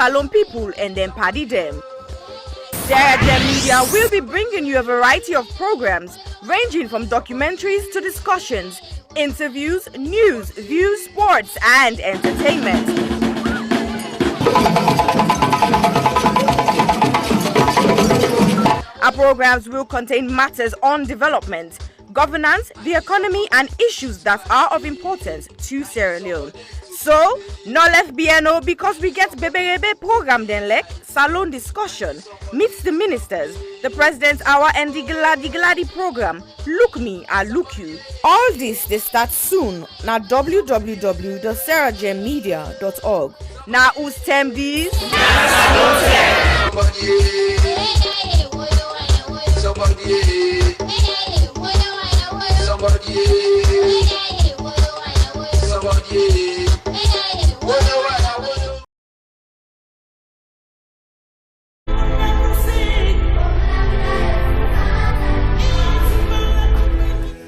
Salon people and then party them. THSPP Media will be bringing you a variety of programs ranging from documentaries to discussions, interviews, news, views, sports, and entertainment. Our programs will contain matters on development, governance, the economy, and issues that are of importance to Sierra Leone. So, no left BNO because we get Bebe program then like Salon discussion, meets the ministers, the President's Hour and the Gladi program, Look Me, I Look You. All this they start soon na www.sarahjmedia.org. Now who's tem these?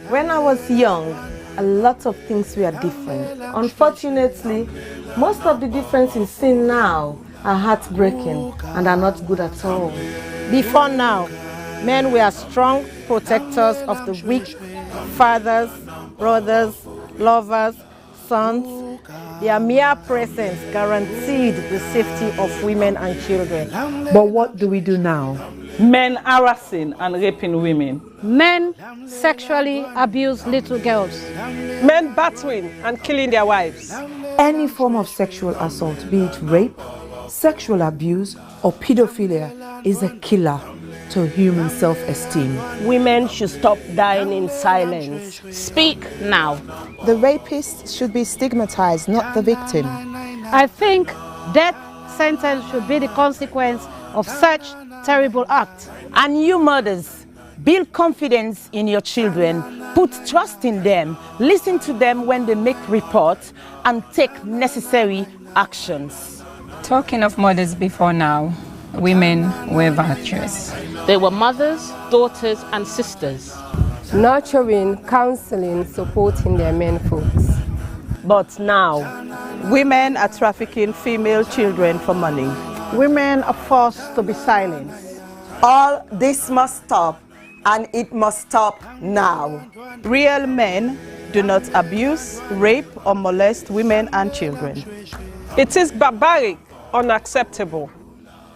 When I was young, a lot of things were different. Unfortunately, most of the differences seen now are heartbreaking and are not good at all. Before now, men were strong protectors of the weak, fathers, brothers, lovers, sons. Their mere presence guaranteed the safety of women and children. But what do we do now? Men harassing and raping women. Men sexually abuse little girls. Men battering and killing their wives. Any form of sexual assault, be it rape, sexual abuse, or pedophilia, is a killer to human self-esteem. Women should stop dying in silence. Speak now. The rapist should be stigmatized, not the victim. I think death sentence should be the consequence of such terrible act. And you mothers, build confidence in your children, put trust in them, listen to them when they make reports, and take necessary actions. Talking of mothers before now, women were virtuous. They were mothers, daughters, and sisters. Nurturing, counseling, supporting their men folks. But now, Women are trafficking female children for money. women are forced to be silenced. All this must stop, and it must stop now. Real men do not abuse, rape, or molest women and children. It is barbaric, unacceptable.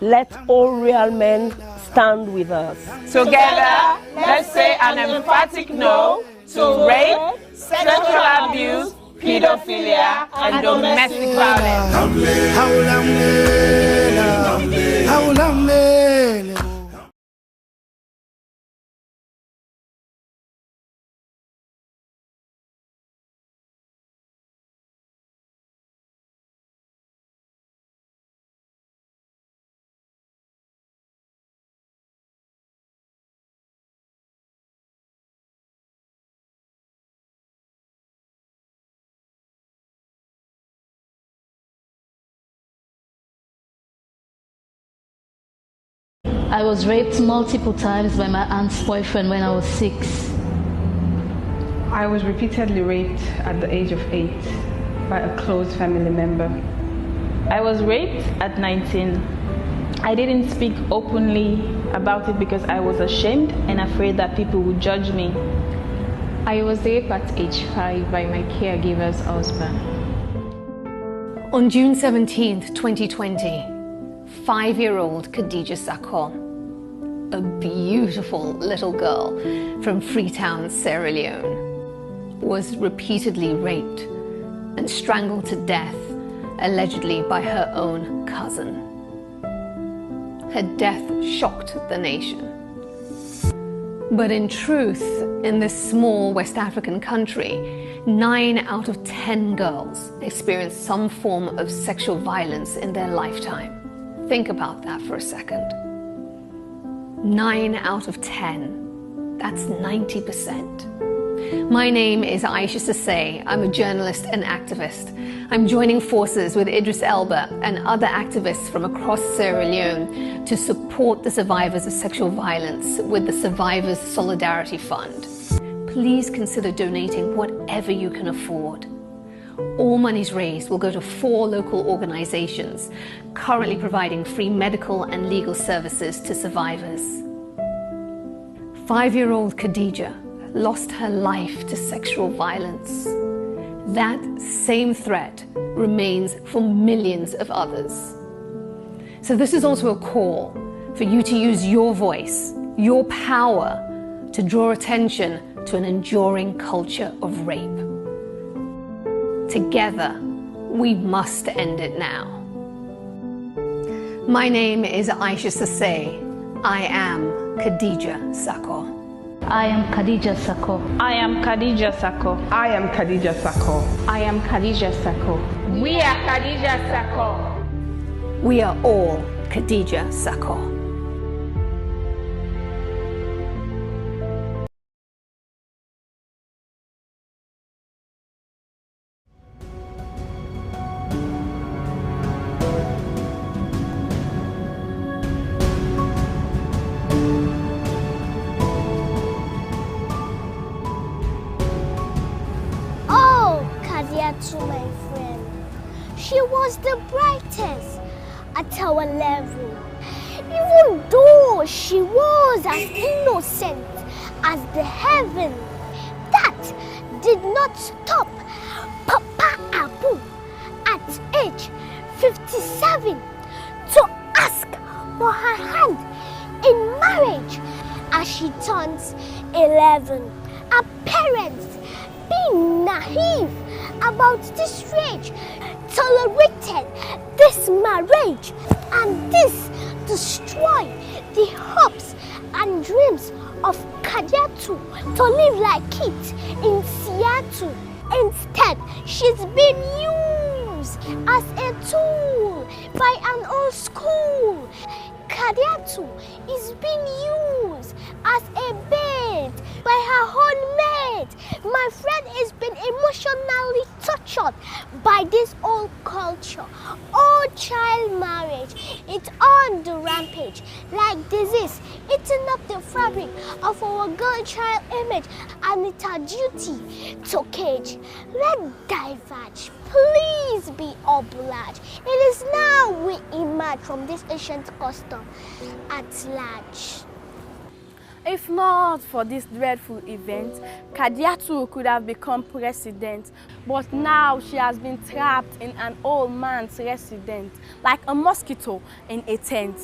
Let all real men stand with us. Together, let's say an emphatic no to rape, sexual abuse, pedophilia, and domestic violence. I was raped multiple times by my aunt's boyfriend when I was 6. I was repeatedly raped at the age of 8 by a close family member. I was raped at 19. I didn't speak openly about it because I was ashamed and afraid that people would judge me. I was raped at age 5 by my caregiver's husband. On June 17th, 2020, 5-year-old Khadija Sakon, a beautiful little girl from Freetown, Sierra Leone, was repeatedly raped and strangled to death, allegedly by her own cousin. Her death shocked the nation. But in truth, in this small West African country, 9 out of 10 girls experience some form of sexual violence in their lifetime. Think about that for a second. 9 out of 10. That's 90%. My name is Aisha Sasay. I'm a journalist and activist. I'm joining forces with Idris Elba and other activists from across Sierra Leone to support the survivors of sexual violence with the Survivors Solidarity Fund. Please consider donating whatever you can afford. All monies raised will go to 4 local organizations currently providing free medical and legal services to survivors. 5-year-old Khadija lost her life to sexual violence. That same threat remains for millions of others. So this is also a call for you to use your voice, your power, to draw attention to an enduring culture of rape. Together, we must end it now. My name is Aisha Sasay. I am Khadija Sako. I am Khadija Sako. I am Khadija Sako. I am Khadija Sako. I am Khadija Sako. We are Khadija Sako. We are all Khadija Sako. To my friend, she was the brightest at our level, even though she was as innocent as the heaven. That did not stop Papa Abu at age 57 to ask for her hand in marriage as she turns 11. Her parents, being naive about this rage, tolerated this marriage, and this destroyed the hopes and dreams of Khadijatu to live like it in Seattle. Instead, she's been used as a tool by an old school. Khadijatu is being used as a bait by her own mate. My friend is being emotionally tortured by this old culture. Old child marriage, it's on the rampage like disease, eating up the fabric of our girl child image, and it's our duty to cage. Let's diverge. Please be obliged. It is now we emerge from this ancient custom at large. If not for this dreadful event, Khadijatu could have become president, but now she has been trapped in an old man's residence, like a mosquito in a tent.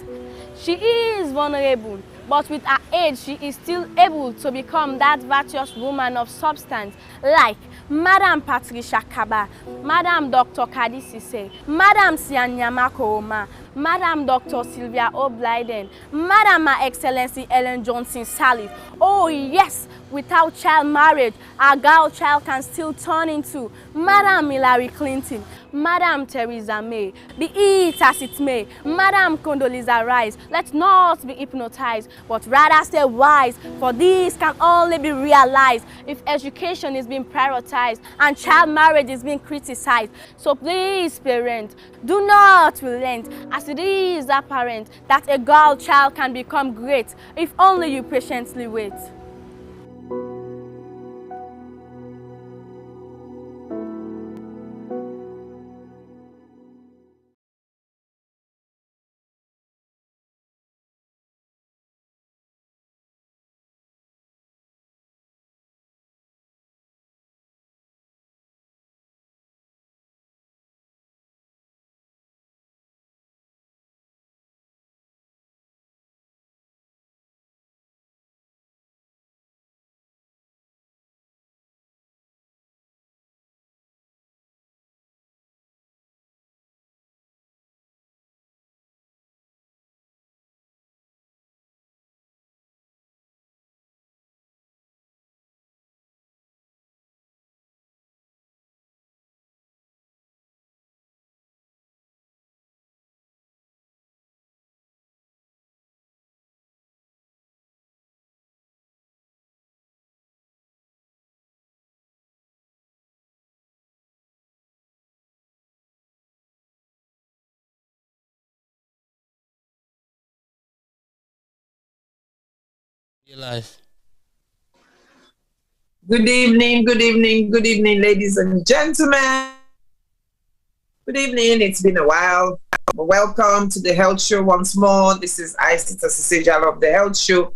She is vulnerable, but with her age, she is still able to become that virtuous woman of substance, like Madam Patricia Kaba, Madam Dr. Kadisi Sise, Madam Sianyama Koroma, Madam Dr. Sylvia O'Blyden, Madam Her Excellency Ellen Johnson Sirleaf. Oh yes, without child marriage, our girl child can still turn into Madam Hillary Clinton, Madam Theresa May. Be it as it may, Madam Condoleezza Rice, let's not be hypnotized, but rather stay wise, for this can only be realized if education is being prioritized and child marriage is being criticized. So please, parents, do not relent, as it is apparent that a girl child can become great if only you patiently wait. Your life. Good evening, ladies and gentlemen. Good evening. It's been a while. Welcome to the Health Show once more. This is Isita Sisejalo of the Health Show,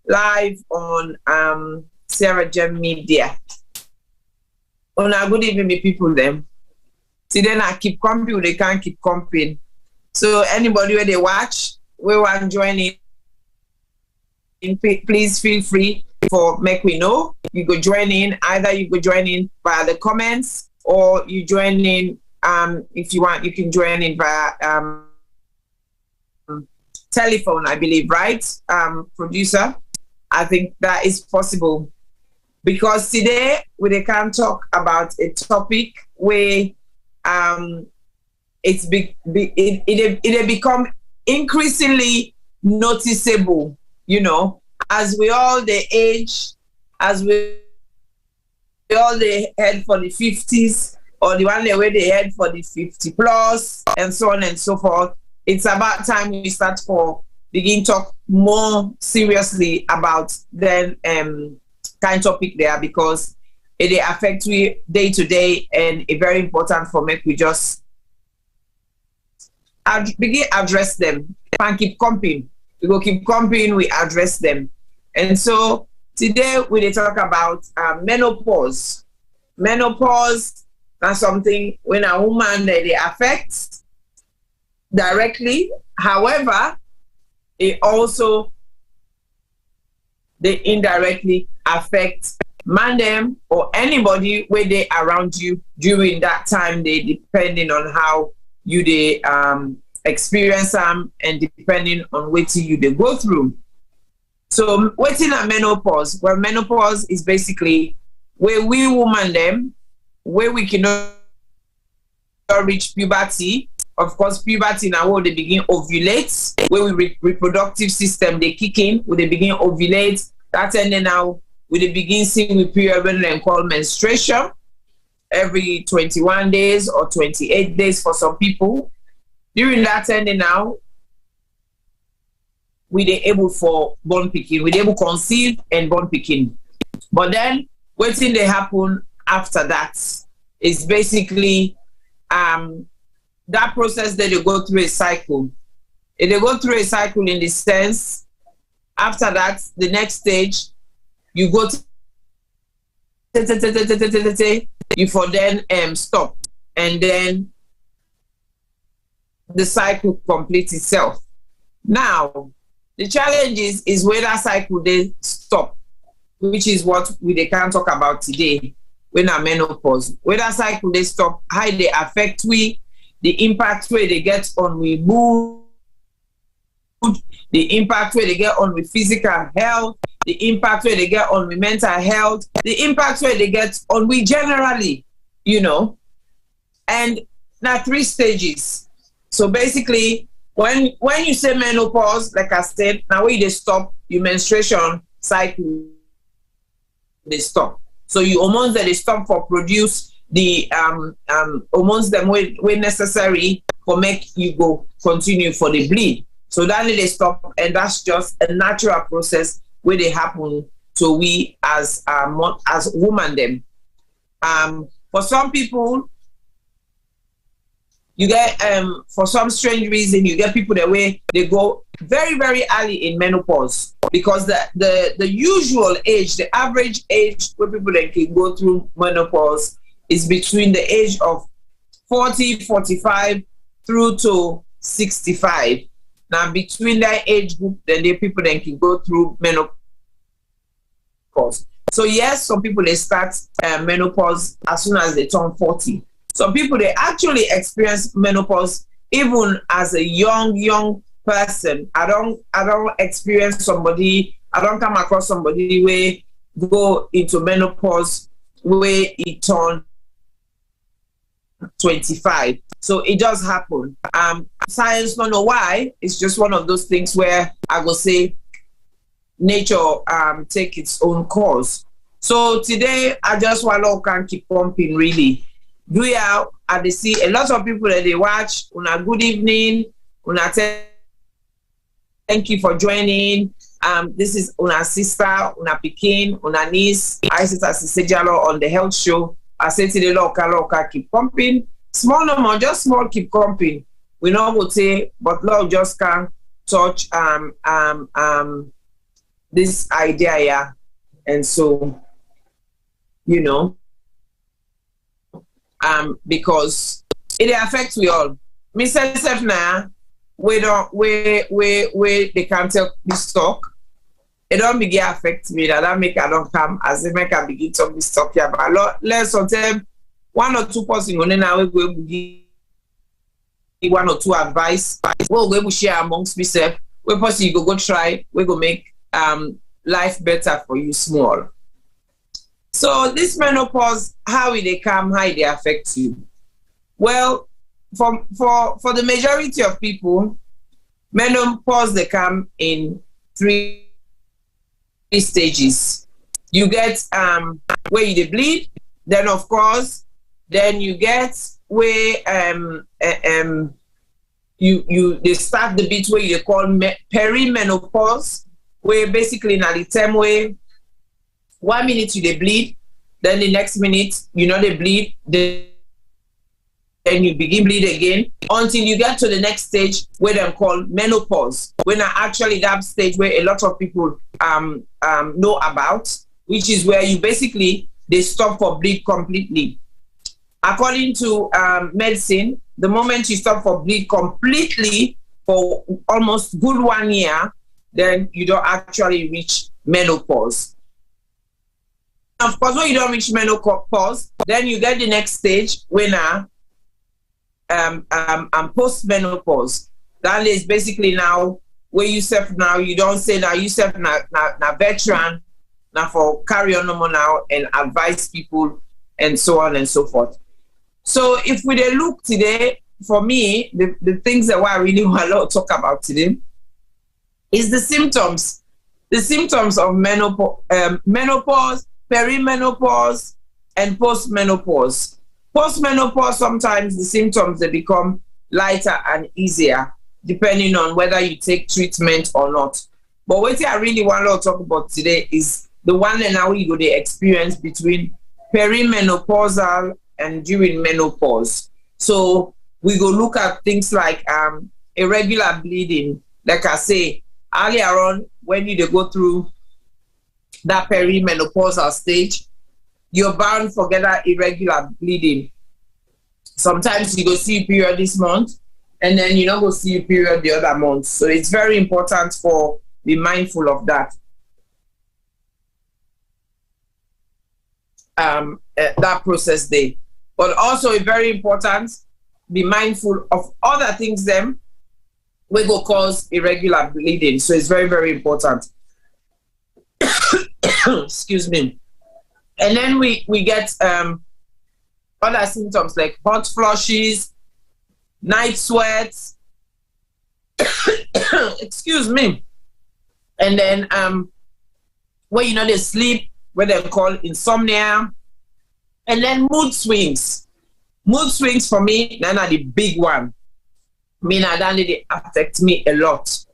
live on Sarah Gem Media. Good evening, me people. Them. See, then I keep comping. They can't keep comping. So anybody where they watch, we want to join in. Please feel free for make we know. You go join in. Either you go join in via the comments, or you join in. If you want, you can join in via telephone, I believe, right? Producer, I think that is possible. Because today we can talk about a topic where it become increasingly noticeable, as we all the age, as we all the head for the 50s, or the one where they head for the 50 plus, and so on and so forth. It's about time we start for begin talk more seriously about then kind topic there, because it affects we day to day, and it's very important for me we just begin address them and keep comping. We go keep comping, we address them. And so today we talk about menopause. Menopause is something when a woman they affect directly. However, it also they indirectly affect man them or anybody where they around you during that time. They depending on how you they experience them and depending on what you they go through. So what's in a menopause? Well, menopause is basically where we woman them, where we cannot reach puberty. Of course, puberty now where they begin ovulate, where we reproductive system they kick in, where they begin ovulate. That's ending now we they begin seeing with period when they call menstruation every 21 days or 28 days for some people. During that ending now, we they able for born picking, we they able conceive and born picking. But then what thing they happen after that is basically that process that they go through a cycle. If they go through a cycle in the sense, after that, the next stage, you go you for then stop, and then the cycle completes itself. Now, the challenge is where that cycle they stop, which is what they can talk about today when our menopause. Where that cycle they stop, how they affect we, the impact where they get on we mood, the impact where they get on with physical health, the impact where they get on with mental health, the impact where they get on we generally, and now 3 stages. So basically, when you say menopause, like I said, now when they stop, your menstruation cycle, they stop. So your hormones that they stop for produce the hormones them when necessary for make you go continue for the bleed. So that they stop, and that's just a natural process where they happen to we as woman them. For some people, you get for some strange reason you get people that way they go very very early in menopause, because the usual age, the average age where people that can go through menopause is between the age of 40, 45 through to 65. Now between that age group, then the people that can go through menopause. So yes, some people they start menopause as soon as they turn 40. Some people they actually experience menopause even as a young person. I don't experience somebody, I don't come across somebody where go into menopause where it turn 25. So it does happen. Science don't know why. It's just one of those things where I go say nature take its own course. So today I just want to keep pumping really. Do you I see a lot of people that they watch. Una good evening. Una thank you for joining. This is Una sister, Una Pekin, Una niece. I sit as Sejalo on the Health Show. I say to the local keep pumping. small no more, just small keep comping. We know would say, but love just can't touch this idea, yeah. And so, you know, because it affects we all. Mr. Sefna, we they can't tell this talk. It don't begin affect me. That make I don't come as they make I begin talk this talk here. But let's sometimes 1 or 2 person on now we go give 1 or 2 advice. We'll go share amongst myself. We possibly go try. We go make life better for you small. So this menopause, how will they come? How will they affect you? Well, for the majority of people, menopause they come in 3 stages. You get where you bleed, then of course, then you get where they start the bit where you call perimenopause, where basically now the time where 1 minute you they bleed, then the next minute you know they bleed, then you begin bleed again until you get to the next stage where they're called menopause. When actually that stage where a lot of people know about, which is where you basically they stop for bleed completely. According to medicine, the moment you stop for bleed completely for almost good 1 year, then you don't actually reach menopause. Of course, when you don't reach menopause, then you get the next stage when post-menopause. That is basically now where you self now, you don't say now you self now veteran, now for carry on no more now and advise people and so on and so forth. So if we look today, for me, the things that I really want to talk about today is the symptoms. The symptoms of menopause, perimenopause, and post-menopause. Post-menopause, sometimes the symptoms they become lighter and easier, depending on whether you take treatment or not. But what I really want to talk about today is the one that now we go to experience between perimenopausal and during menopause. So we go look at things like irregular bleeding. Like I say, earlier on, when you go through that perimenopausal stage, you're bound for get that irregular bleeding. Sometimes you go see a period this month, and then you don't go see a period the other month. So it's very important for be mindful of that. That process there. But also it's very important, be mindful of other things them will go cause irregular bleeding. So it's very, very important. Excuse me. And then we get other symptoms like hot flushes, night sweats, excuse me. And then where you know they sleep, where they call insomnia, and then mood swings. Mood swings for me, then are the big one. I mean, they affect me a lot.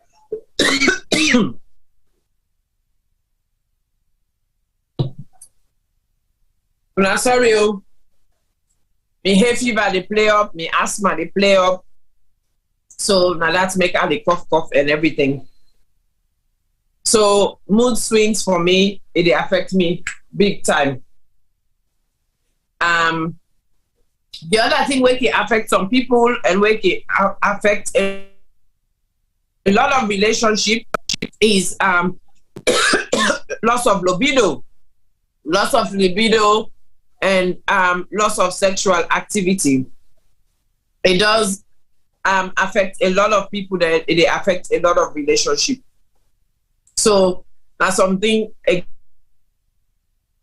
No, sorry, me hay fever they play up, me asthma they play up. So now that's make all the cough and everything. So mood swings for me, it affect me big time. The other thing where it affect some people and where it affect a lot of relationship is loss of libido. Loss of libido and loss of sexual activity. It does affect a lot of people, that it affects a lot of relationship. So that's something again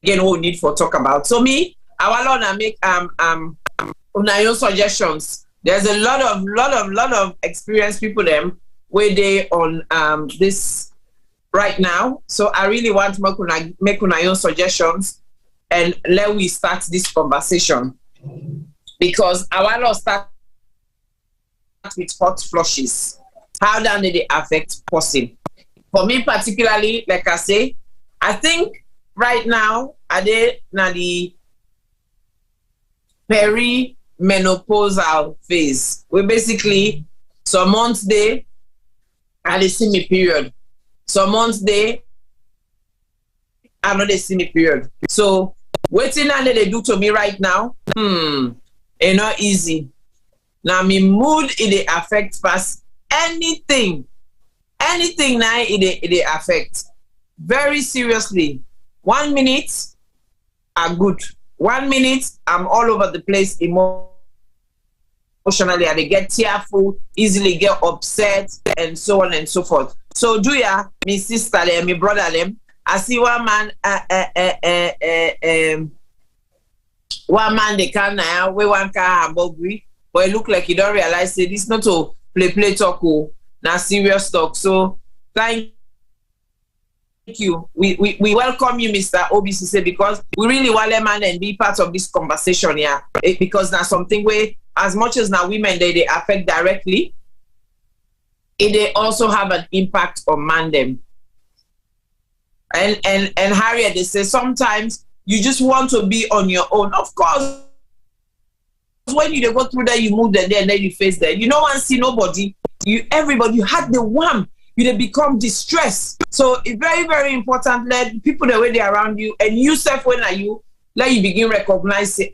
we need for talk about. So me, I want to make your suggestions. There's a lot of experienced people them where they on this right now. So I really want to make your suggestions and let we start this conversation, because I want to start with hot flushes. How do they affect person? For me particularly, like I say, I think right now are they na the menopausal phase. We basically, some months they and they see me period. Some months they and not they see me period. So waiting and they do to me right now, it's not easy. Now my mood it affect past anything now it affect very seriously. 1 minute I'm good. 1 minute I'm all over the place emotionally. I get tearful, easily get upset, and so on and so forth. So do ya, my sister them, my brother them. I see one man they can now we one car hamburger, but it look like you don't realize it. This not to play talk, now serious talk. So thank you. We welcome you, Mr. OBCC, because we really want a man and be part of this conversation here. Because now something where as much as now women they affect directly, they also have an impact on man them. And Harriet, they say sometimes you just want to be on your own. Of course, when you go through that, you move there and then you face there. You don't want to see nobody. Everybody, you had the one. You become distressed. So it's very, very important. Let people the way they around you and you self when are you let you begin recognize say,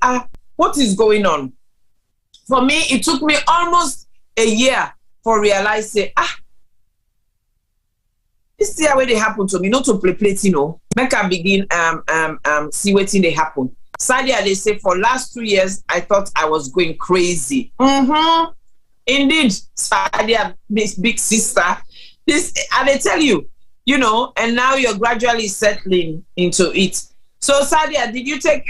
what is going on? For me, it took me almost a year for realize say, this year where they happen to me, not to play, make I begin see what thing they happen. Sadly, they say for last 2 years, I thought I was going crazy. Indeed, sadly, big sister. This, and I tell you, and now you're gradually settling into it. So, Sadia, did you take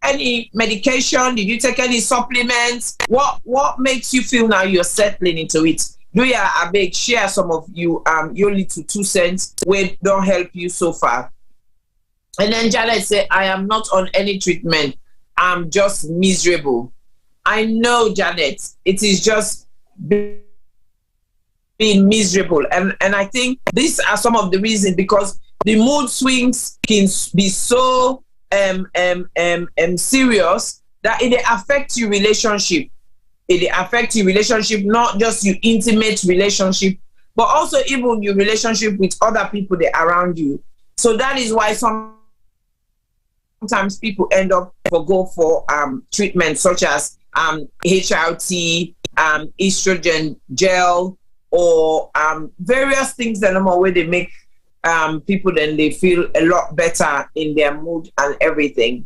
any medication? Did you take any supplements? What makes you feel now you're settling into it? Do you, I beg, share some of you, your little 2 cents where don't help you so far? And then Janet said, I am not on any treatment. I'm just miserable. I know, Janet, it is just being miserable. And I think these are some of the reasons, because the mood swings can be so serious that it affects your relationship. It affects your relationship, not just your intimate relationship, but also even your relationship with other people that are around you. So that is why sometimes people end up go for treatments such as HRT, estrogen gel, or various things that where they make people then they feel a lot better in their mood and everything.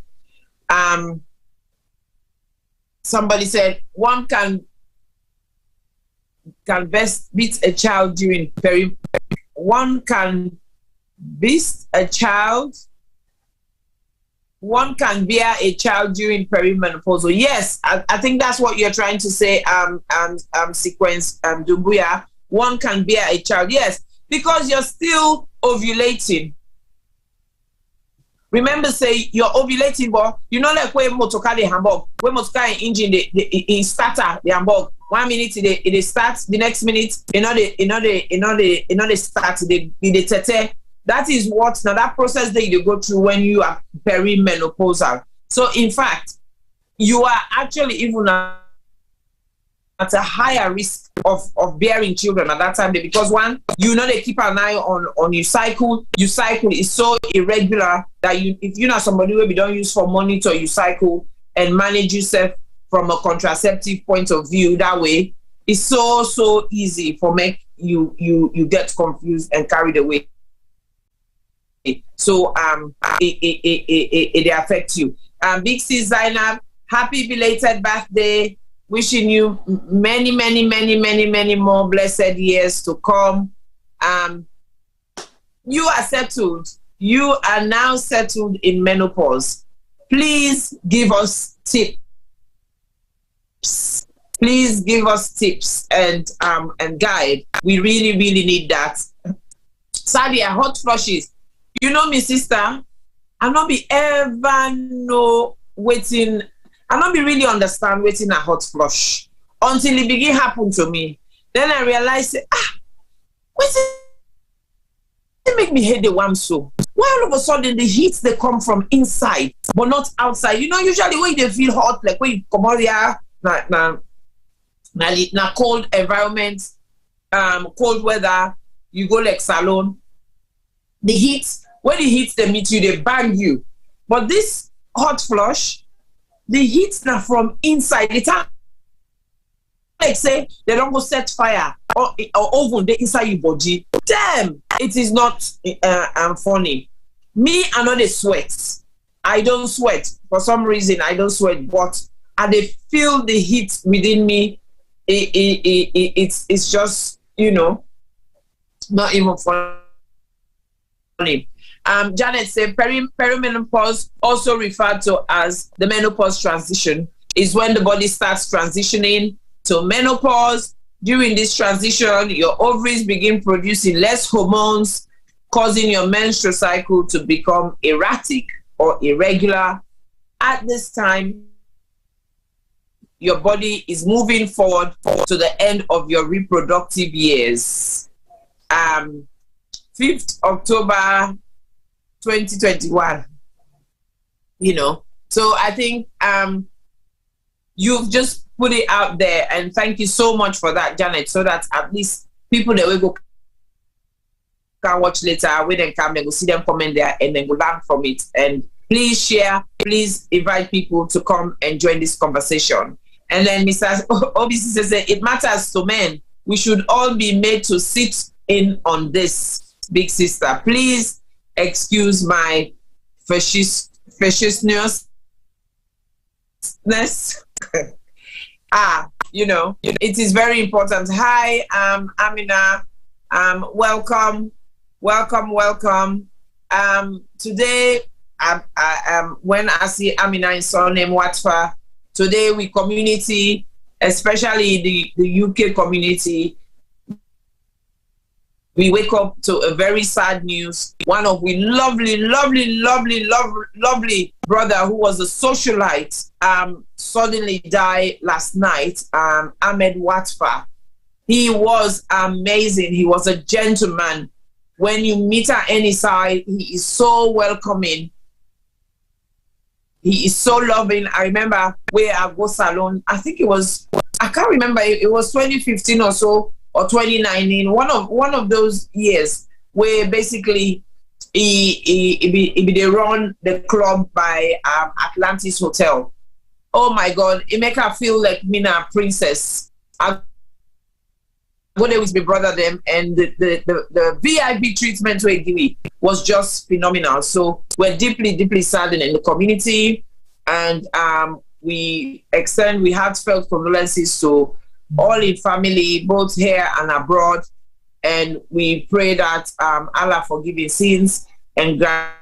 Somebody said one can best beat a child during one can beat a child. One can bear a child during perimenopausal. Yes, I think that's what you're trying to say. Sequence Dumbuya. One can bear a child. Yes, because you're still ovulating. Remember, say you're ovulating, but you know, like when motoka the Hamburg, when motoka engine the starter the Hamburg. 1 minute it starts, the next minute they start the tete. That is what now that process that you go through when you are perimenopausal. So in fact, you are actually even at a higher risk of bearing children at that time, because one, they keep an eye on your cycle. Your cycle is so irregular that if you're not somebody where we don't use for monitor your cycle and manage yourself from a contraceptive point of view, that way it's so easy for make you get confused and carried away. So it affects you. Big C Zainab, happy belated birthday. Wishing you many more blessed years to come. You are settled. You are now settled in menopause. Please give us tips. Please give us tips and guide. We really need that. Sadia, hot flushes. You know me, sister, I not be ever know waiting. I not be really understand waiting a hot flush until it begin happen to me. Then I realize, what's it make me hate the worm so? Why all of a sudden the heat they come from inside but not outside? You know, usually when they feel hot, like when you come out here, na cold environment, cold weather, you go like salon. The heat, when the heat they meet you, they bang you. But this hot flush, the heat now from inside. It's like say they don't go set fire or oven the inside your body. Damn, it is not funny. Me, I know they sweat. I don't sweat for some reason. I don't sweat, but I they feel the heat within me. It's just, you know, not even funny. Janet said perimenopause, also referred to as the menopause transition, is when the body starts transitioning to menopause. During this transition, your ovaries begin producing less hormones, causing your menstrual cycle to become erratic or irregular. At this time, your body is moving forward to the end of your reproductive years. 5th October 2021. You know, so I think you've just put it out there, and thank you so much for that, Janet, so that at least people that will go can watch later, when they come, they go see them comment there and then go learn from it. And please share, please invite people to come and join this conversation. And then Mr. OBC says that it matters to men. We should all be made to sit in on this, big sister. Please excuse my facetiousness. You know, it is very important. Hi, Amina. Welcome. Today, when I see Amina in surname Watfa, today we community, especially the UK community, we wake up to a very sad news. One of we lovely brother who was a socialite suddenly died last night. Ahmed Watfa. He was amazing. He was a gentleman. When you meet at any side, he is so welcoming. He is so loving. I remember where I go salon. I think it was, I can't remember. It was 2015 or so, or 2019. One of those years where basically they run the club by Atlantis Hotel. Oh my God! It make her feel like Mina princess. I go there with my brother them, and the VIP treatment we give me was just phenomenal. So we're deeply saddened in the community, and we heartfelt condolences to all in family, both here and abroad, and we pray that Allah forgive his sins and grant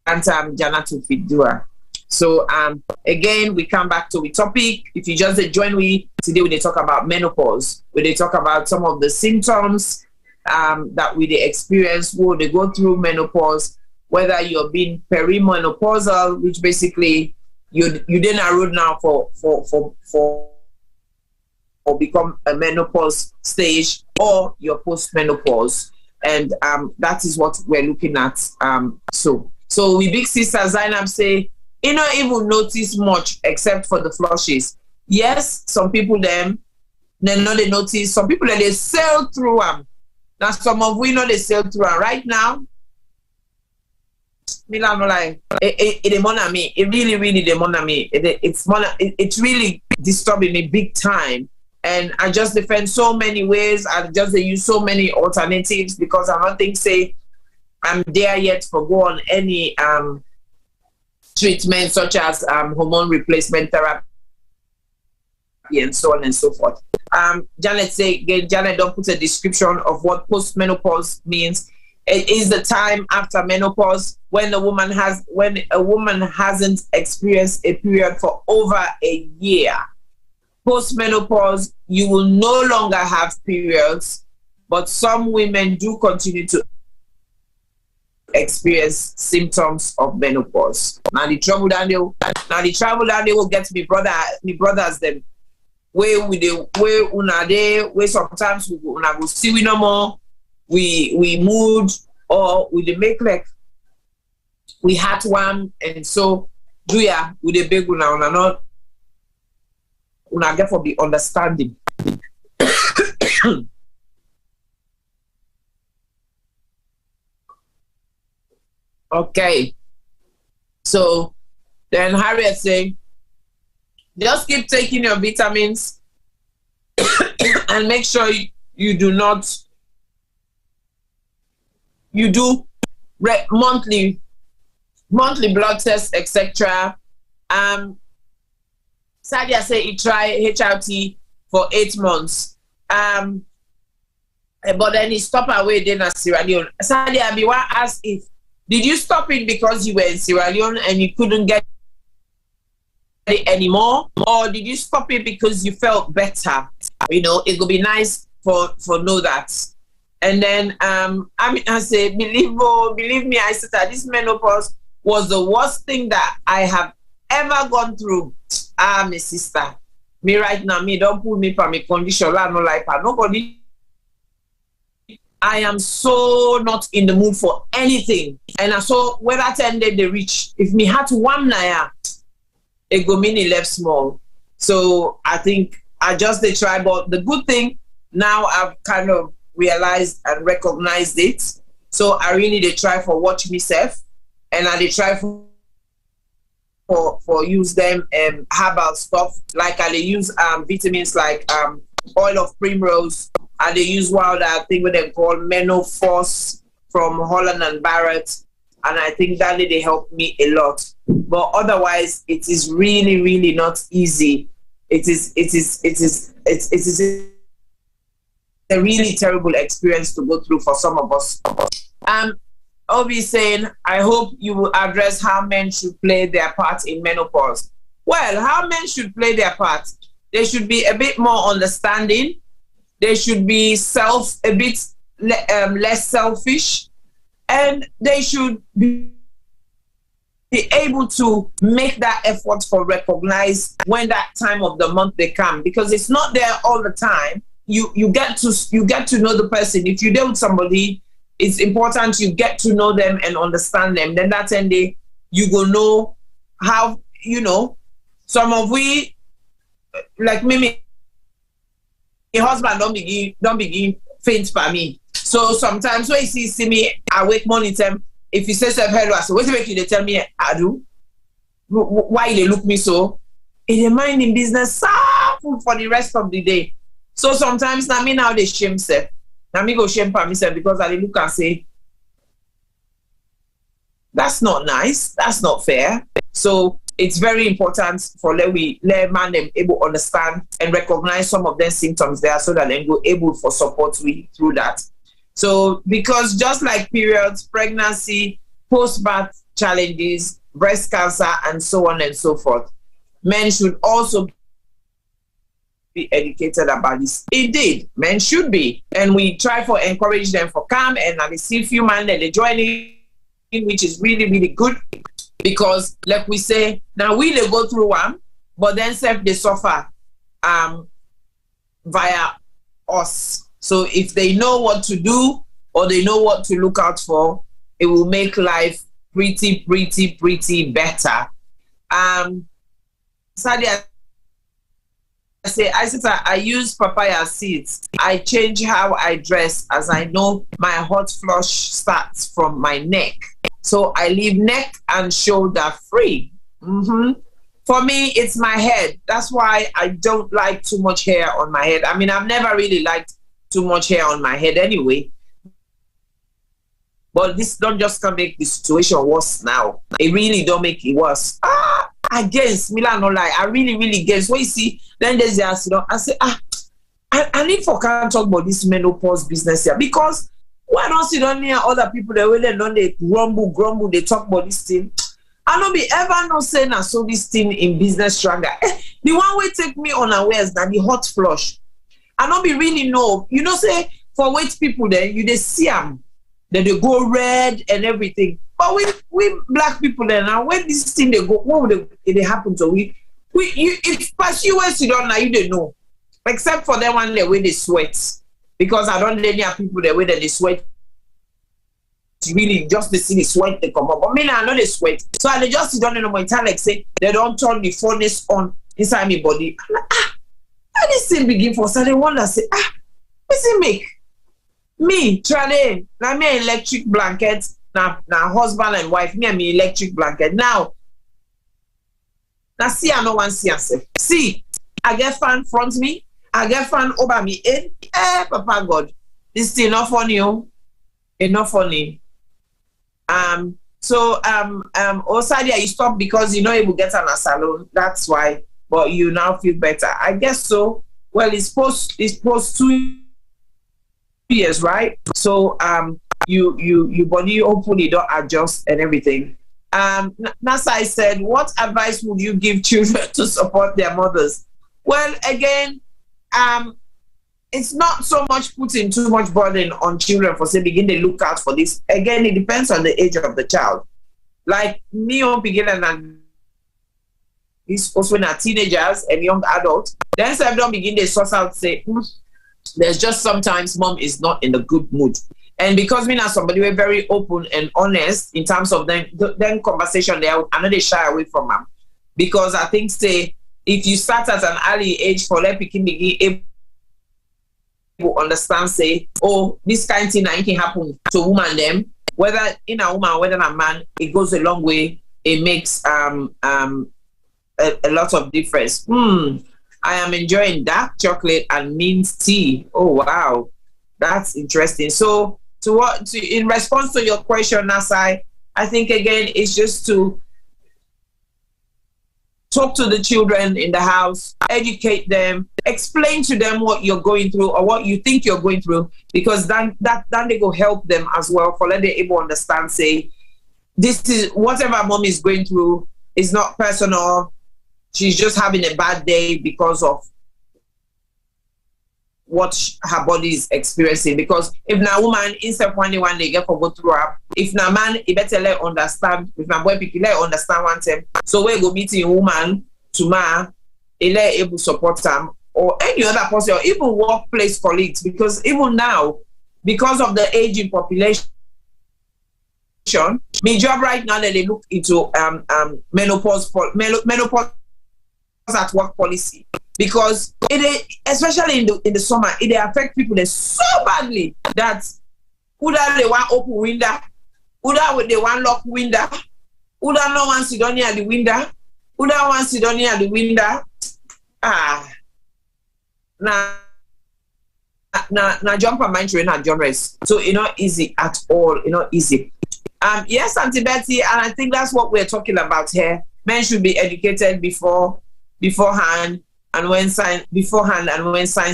Jannatul Firdausi. So again, we come back to the topic. If you just join me today, we talk about menopause. We talk about some of the symptoms that we experience when they go through menopause. Whether you're being perimenopausal, which basically you then a road now for become a menopause stage, or your postmenopause, and that is what we're looking at. So we big sister Zainab say, you don't even notice much except for the flushes. Yes, some people them they know they notice. Some people they sail through them. Now some of we know they sail through them. Right now, Milan like it demon me. It really demon me. It's really disturbing me big time. And I just defend so many ways. I just use so many alternatives because I don't think say I'm there yet for go on any treatment such as hormone replacement therapy and so on and so forth. Janet say again, Janet don't put a description of what postmenopause means. It is the time after menopause when a woman hasn't experienced a period for over a year. Postmenopause, you will no longer have periods, but some women do continue to experience symptoms of menopause. Now the trouble that they will get me brothers them where sometimes we go see we no more. We mood, or with the make like we had one, and so do ya with the big one now, not una get for the understanding. Okay, so then Harriet saying, just keep taking your vitamins and make sure you do monthly blood tests, etc. Sadia say he try HRT for 8 months. But then he stopped away then at Sierra Leone. Sadia, I want to ask if did you stop it because you were in Sierra Leone and you couldn't get it anymore, or did you stop it because you felt better? You know, it would be nice for know that. And then I say, believe me, I said that this menopause was the worst thing that I have ever gone through. My sister, me right now, me don't put me for my condition. I no like nobody. I am so not in the mood for anything. And I saw whether 10 days they reach. If me had one naya, it go mini left small. So I think I just they try. But the good thing now I've kind of realized and recognized it. So I really they try for watch myself, and I they try for use them herbal stuff like I they use vitamins like oil of primrose. And they use that thing what they call Menopause from Holland and Barrett, and I think that they helped me a lot. But otherwise, it is really, really not easy. It is a really terrible experience to go through for some of us. Obi saying, I hope you will address how men should play their part in menopause. Well, how men should play their part? They should be a bit more understanding. They should be a bit less selfish, and they should be able to make that effort for recognize when that time of the month they come, because it's not there all the time. You get to know the person. If you deal with somebody, it's important you get to know them and understand them. Then that end day you go know how, you know, some of we like me. My husband don't begin faint for me. So sometimes when he see me awake morning time, if he says hello, I say, wait a minute, they tell me I do. Why they look me so? In the mind in business for the rest of the day. So sometimes now me now they shame self. Now me go shame for myself because I look and say, that's not nice, that's not fair. So it's very important for let man them able to understand and recognize some of their symptoms there so that they go able for support through that. So because just like periods, pregnancy, post-birth challenges, breast cancer, and so on and so forth, men should also be educated about this. Indeed, men should be. And we try to encourage them for come, and I see few men that they join in, which is really, really good. Because, like we say, now we they go through one, but then self they suffer via us. So if they know what to do or they know what to look out for, it will make life pretty better. Sadia I use papaya seeds. I change how I dress as I know my hot flush starts from my neck. So I leave neck and shoulder free. For me, it's my head. That's why I don't like too much hair on my head. I mean, I've never really liked too much hair on my head anyway. But this don't just come make the situation worse now. It really don't make it worse. Against Milan, no lie. I really against. What you see, then there's the accident. I say, I need for can't talk about this menopause business here because why don't sit down near other people that way they don't they grumble, they talk about this thing. I don't be ever no saying I saw this thing in business struggle. The one way take me unawares that the hot flush. I don't be really know. You know, say for weight people there, you they see them, then they go red and everything. But we black people there now, when this thing they go, what would it happen to we? If past you sit down now, you don't know. Except for them one the way they sweat. Because I don't let any people the way that they sweat really just the see the sweat they come up. But me, I know they sweat. So I just sit down in my time, like say, they don't turn the furnace on inside my body. I'm like, how this thing begin for? So they wonder, say, what's it make? Me, try now me electric blanket, now husband and wife, me and me electric blanket. Now see, I no one see yourself. See, I get fan front me, I get fan over me head. Papa God, this thing not funny, oh. It's not funny. Osadia, you stop because you know you will get an salon. That's why. But you now feel better. I guess so. Well, it's post 2 years, right? So your body hopefully don't adjust and everything. Nasa, I said, what advice would you give children to support their mothers? Well, again, it's not so much putting too much burden on children for say begin to look out for this. Again, it depends on the age of the child. Like me on beginner and this also when teenagers and young adults, then some don't begin to source out say, there's just sometimes mom is not in a good mood. And because me now somebody we're very open and honest in terms of then conversation there, I know they shy away from them. Because I think say if you start at an early age for let begin able understand say, oh, this kind of thing that can happen to woman them, whether in a woman, whether in a man, it goes a long way. It makes a lot of difference. I am enjoying dark chocolate and mint tea. Oh wow, that's interesting. So in response to your question, Nasai, I think again it's just to talk to the children in the house, educate them, explain to them what you're going through or what you think you're going through, because then they go help them as well for let them able to understand, say, this is whatever mom is going through is not personal. She's just having a bad day because of what her body is experiencing. Because if na woman instead of one day get for go through her, if na man, he better let understand. If na boy people let understand one time. So we go meeting woman tomorrow, he let able support them or any other person or even workplace colleagues. Because even now, because of the aging population, my job right now that they look into menopause at work policy. Because especially in the summer, it affect people so badly that either they want open window, either they want lock window, either no one sit down near the window, either one sit down near the window. Now jump on mind train and genres. So it's not easy at all. It's not easy. Yes, Auntie Betty, and I think that's what we're talking about here. Men should be educated beforehand and when signs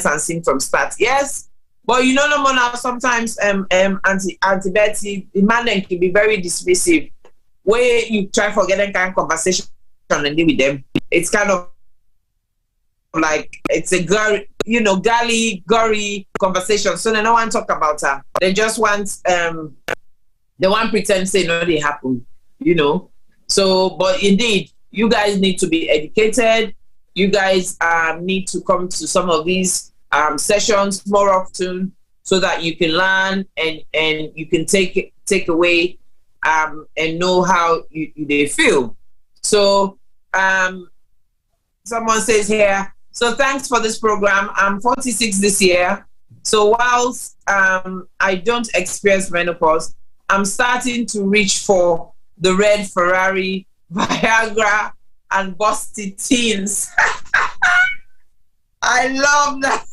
and symptoms start. Yes, but you know no more now. Sometimes Auntie Betty, the man then can be very dismissive. Where you try for getting kind of conversation and deal with them, it's kind of like it's a gully conversation. So they don't want to talk about her. They just want they want pretend say no, they happen. So but indeed, you guys need to be educated. You guys need to come to some of these sessions more often so that you can learn and you can take away and know how they feel. So someone says here, so thanks for this program. I'm 46 this year. So whilst I don't experience menopause, I'm starting to reach for the red Ferrari, Viagra, and busted teens. I love that.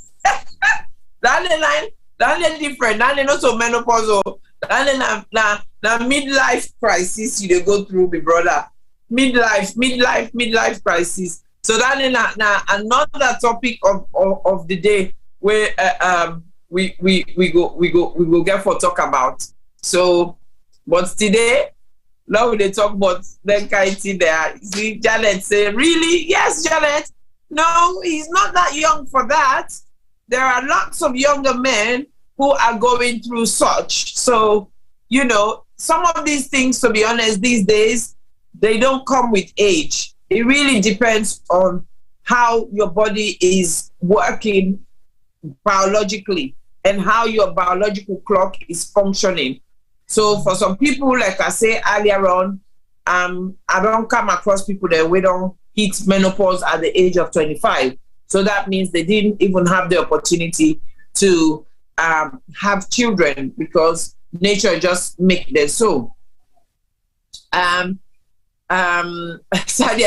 That's different. That's not so menopause. That's na midlife crisis you go through, my brother. Midlife crisis. So that's another topic of the day where we go get for talk about. So, but today. Now they talk about that kind of thing there. See, Janet say, really? Yes, Janet. No, he's not that young for that. There are lots of younger men who are going through such. So, some of these things, to be honest, these days, they don't come with age. It really depends on how your body is working biologically and how your biological clock is functioning. So for some people, like I say earlier on, I don't come across people that we don't hit menopause at the age of 25. So that means they didn't even have the opportunity to have children because nature just make them so. Sadia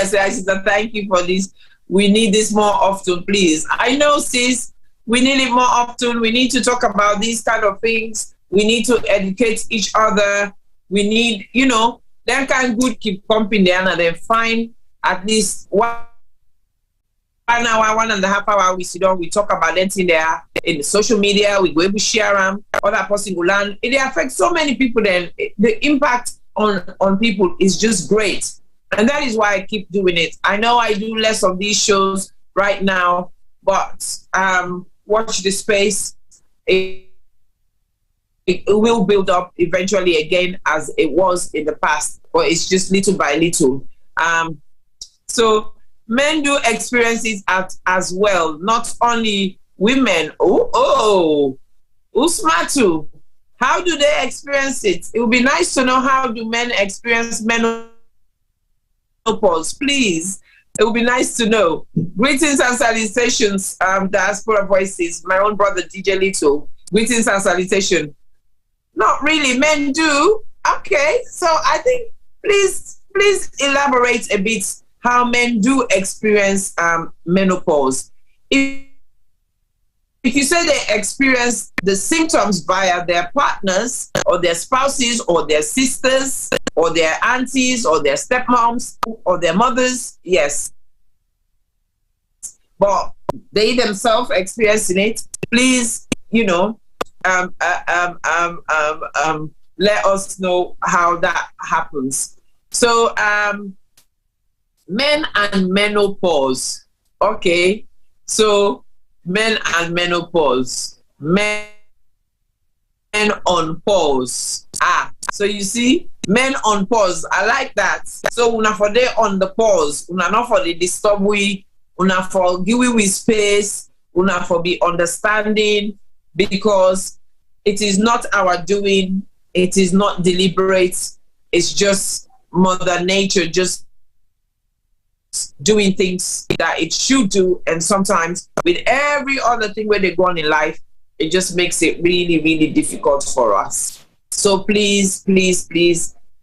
says, thank you for this. We need this more often, please. I know, sis, we need it more often. We need to talk about these kind of things. We need to educate each other. We need, you know, then can good keep pumping there and then find at least 1 hour, 1.5 hours, we sit down, we talk about anything there in the social media, we go able to share them, other person will learn. It affects so many people then. The impact on people is just great. And that is why I keep doing it. I know I do less of these shows right now, but watch the space. It will build up eventually again as it was in the past, but it's just little by little. So men do experience it as well, not only women. Usmatu, how do they experience it? It would be nice to know how do men experience menopause, please. It would be nice to know. Greetings and salutations, Diaspora Voices, my own brother DJ Little. Greetings and salutations. Not really, men do. Okay, so I think please elaborate a bit how men do experience menopause. If you say they experience the symptoms via their partners or their spouses or their sisters or their aunties or their stepmoms or their mothers, yes. But they themselves experiencing it, please, you know, let us know how that happens. So, men and menopause. Okay, so men and menopause. Men on pause. So you see, men on pause. I like that. So una for day on the pause. Una not for the disturb we. Una for give we space. Una for be understanding, because it is not our doing. It is not deliberate. It's just Mother Nature just doing things that it should do. And sometimes with every other thing where they go on in life, it just makes it really, really difficult for us. So please,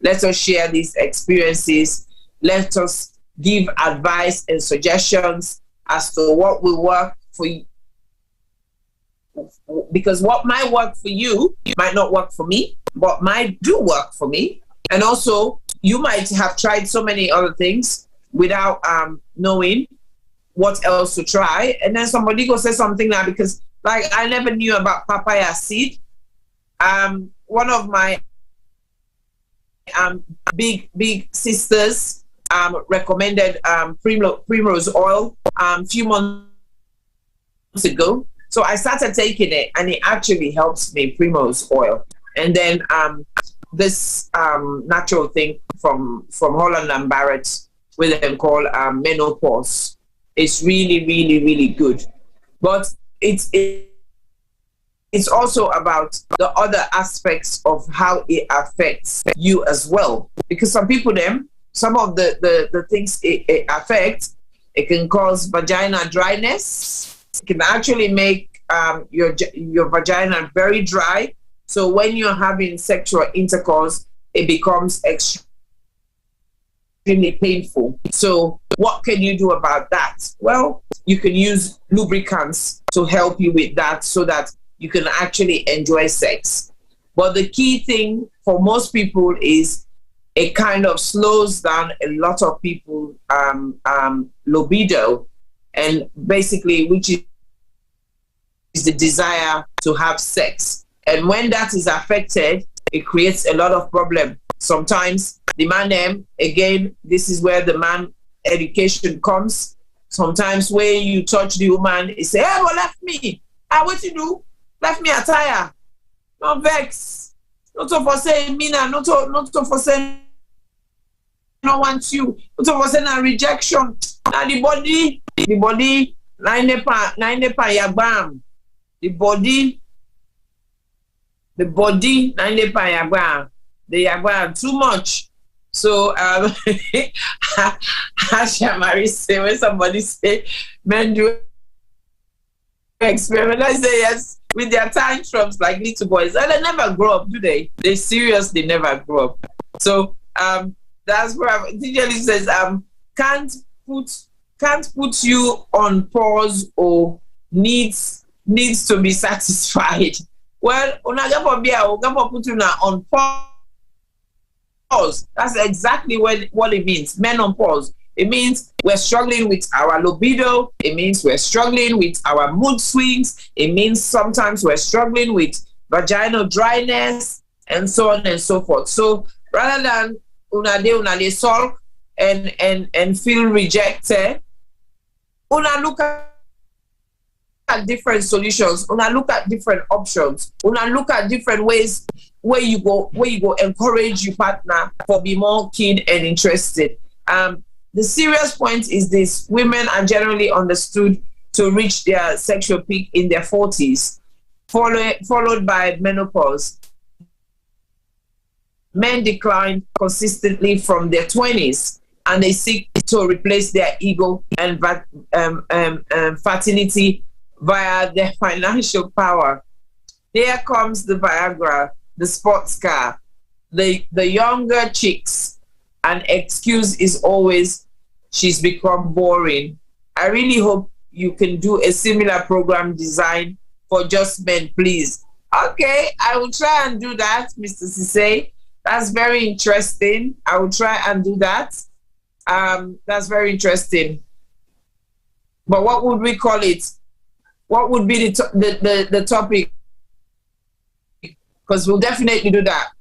let us share these experiences. Let us give advice and suggestions as to what will work for you. Because what might work for you might not work for me, but might do work for me. And also, you might have tried so many other things without knowing what else to try. And then somebody go say something now, because like I never knew about papaya seed. One of my big sisters recommended primrose oil a few months ago. So I started taking it, and it actually helps me, primrose oil. And then this natural thing from Holland and Barrett, with them called Menopause. It's really, really, really good. But it's also about the other aspects of how it affects you as well. Because some people, some of the things it affects, it can cause vagina dryness. It can actually make your vagina very dry. So when you're having sexual intercourse, it becomes extremely painful. So what can you do about that? Well, you can use lubricants to help you with that so that you can actually enjoy sex. But the key thing for most people is it kind of slows down a lot of people libido, and basically which is the desire to have sex. And when that is affected, it creates a lot of problem. Sometimes the man, again, this is where the man education comes. Sometimes when you touch the woman, he say, "Hey, well, left me. What you do? Left me attire. No vex. Not for saying me now. Not for saying no want you. Not for saying a rejection. Now the body, nine nepa yagbam. The body the body, they are too much. So, Asha Marie say, when somebody say, men do experiment, I say yes, with their tantrums like little boys. And they never grow up, do they? They seriously never grow up. So, that's where DJ says, can't put you on pause or needs to be satisfied. Well, put you on pause. That's exactly what it means. Men on pause. It means we're struggling with our libido. It means we're struggling with our mood swings. It means sometimes we're struggling with vaginal dryness and so on and so forth. So rather than una sulk and feel rejected, una look at different solutions, una look at different options, una look at different ways where you go encourage your partner for be more keen and interested. The serious point is this: women are generally understood to reach their sexual peak in their 40s, followed by menopause. Men decline consistently from their 20s, and they seek to replace their ego and fertility via their financial power. Here comes the Viagra, the sports car, the younger chicks. An excuse is always, she's become boring. I really hope you can do a similar program design for just men, please. Okay, I will try and do that, Mr. Sise. That's very interesting. I will try and do that. That's very interesting. But what would we call it? What would be the topic? Because we'll definitely do that.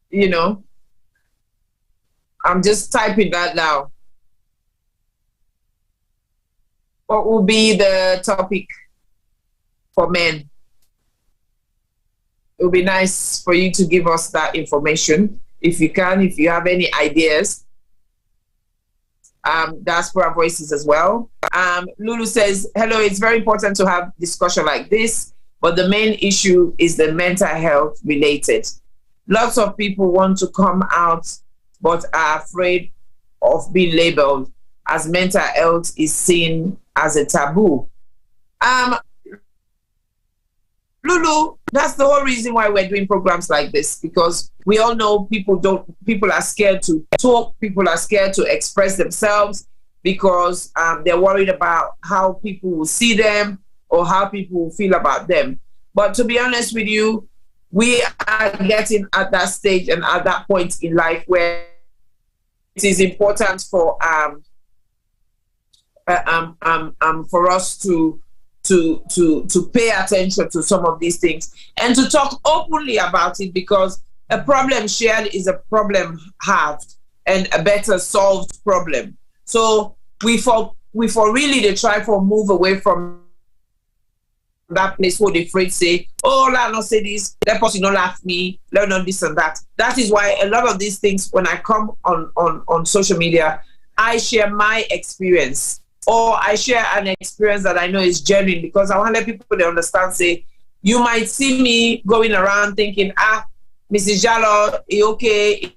You know, I'm just typing that now. What will be the topic for men? It would be nice for you to give us that information. If you can, if you have any ideas. Diaspora Voices as well. Lulu says, hello, it's very important to have discussion like this, but the main issue is the mental health related. Lots of people want to come out, but are afraid of being labeled, as mental health is seen as a taboo. Lulu, that's the whole reason why we're doing programs like this, because we all know people are scared to talk, people are scared to express themselves because they're worried about how people will see them or how people will feel about them. But to be honest with you, we are getting at that stage and at that point in life where it is important for us to pay attention to some of these things and to talk openly about it, because a problem shared is a problem halved and a better solved problem. So we for really they try to move away from that place where they afraid say, oh, let not say this, that person don't laugh me, let not this and that. That is why a lot of these things, when I come on social media, I share my experience, or I share an experience that I know is genuine, because I want to let people to understand, say, you might see me going around thinking, Mrs. Jallo, okay,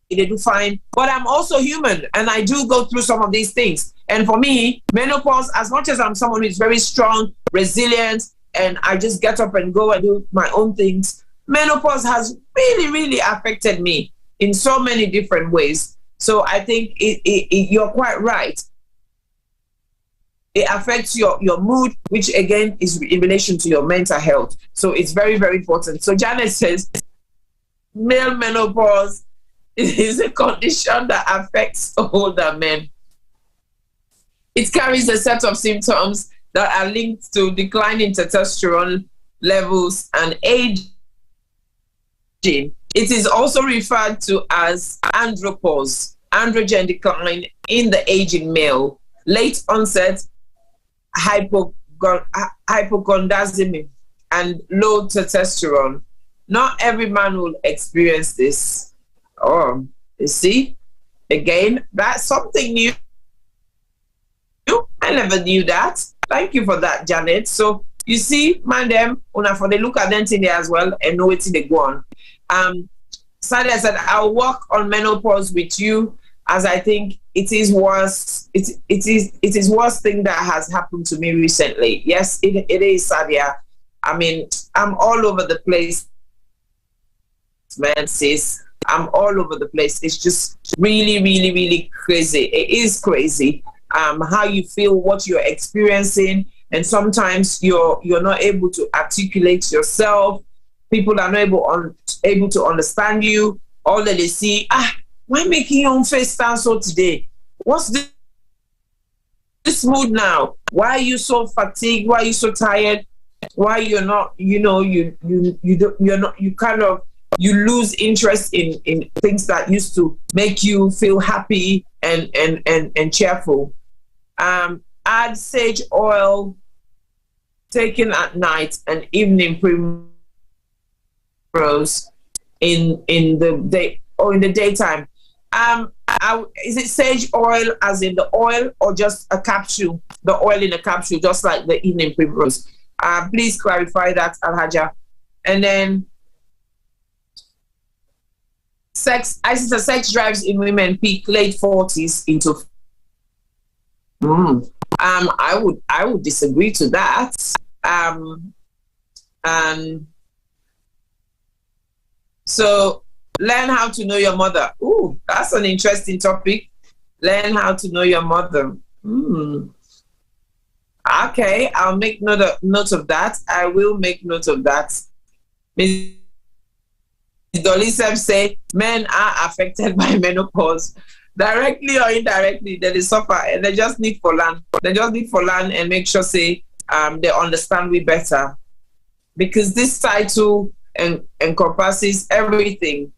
they do fine. But I'm also human, and I do go through some of these things. And for me, menopause, as much as I'm someone who's very strong, resilient, and I just get up and go and do my own things, menopause has really, really affected me in so many different ways. So I think you're quite right. It affects your mood, which again is in relation to your mental health. So it's very, very important. So Janet says, male menopause is a condition that affects older men. It carries a set of symptoms that are linked to declining testosterone levels and aging. It is also referred to as andropause, androgen decline in the aging male, late onset hypogonadism, and low testosterone. Not every man will experience this. Oh, you see, again, that's something new. I never knew that. Thank you for that, Janet. So You see, man, them, una for the look at them thing there as well and know it's in the go on. Sally, I said, I'll work on menopause with you, as I think it is worse. It is worst thing that has happened to me recently. Yes, it is, Sadia. I mean, I'm all over the place, man, sis. I'm all over the place. It's just really, really, really crazy. It is crazy. How you feel, what you're experiencing, and sometimes you're not able to articulate yourself. People are not able to understand you. All that they see, why making your own face stand so today? What's this mood now? Why are you so fatigued? Why are you so tired? Why you're not, you lose interest in things that used to make you feel happy and cheerful. Add sage oil taken at night and evening primrose in the day or in the daytime. Is it sage oil as in the oil or just a capsule? The oil in a capsule, just like the evening primrose. Please clarify that, Alhaja. And then sex drives in women peak late 40s into. I would disagree to that. So learn how to know your mother. Ooh, that's an interesting topic. Learn how to know your mother. Okay, I'll make note of that. I will make note of that. Ms. Dolly say men are affected by menopause. Directly or indirectly, they suffer and they just need for learn. They just need for learn and make sure they understand we better. Because this title encompasses everything.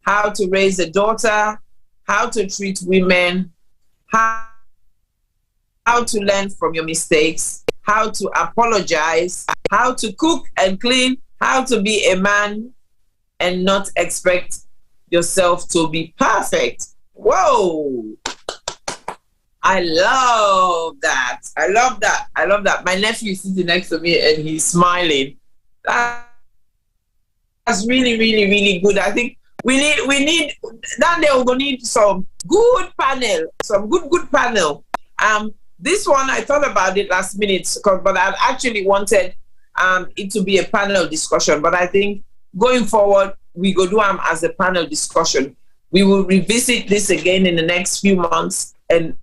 How to raise a daughter, how to treat women, how to learn from your mistakes, how to apologize, how to cook and clean, how to be a man and not expect yourself to be perfect. Whoa! I love that. I love that. I love that. My nephew is sitting next to me and he's smiling. That's really, really, really good. I think we need that day we're gonna need some good panel. Some good panel. This one I thought about it last minute, but I actually wanted it to be a panel discussion. But I think going forward, we go do them as a panel discussion. We will revisit this again in the next few months, and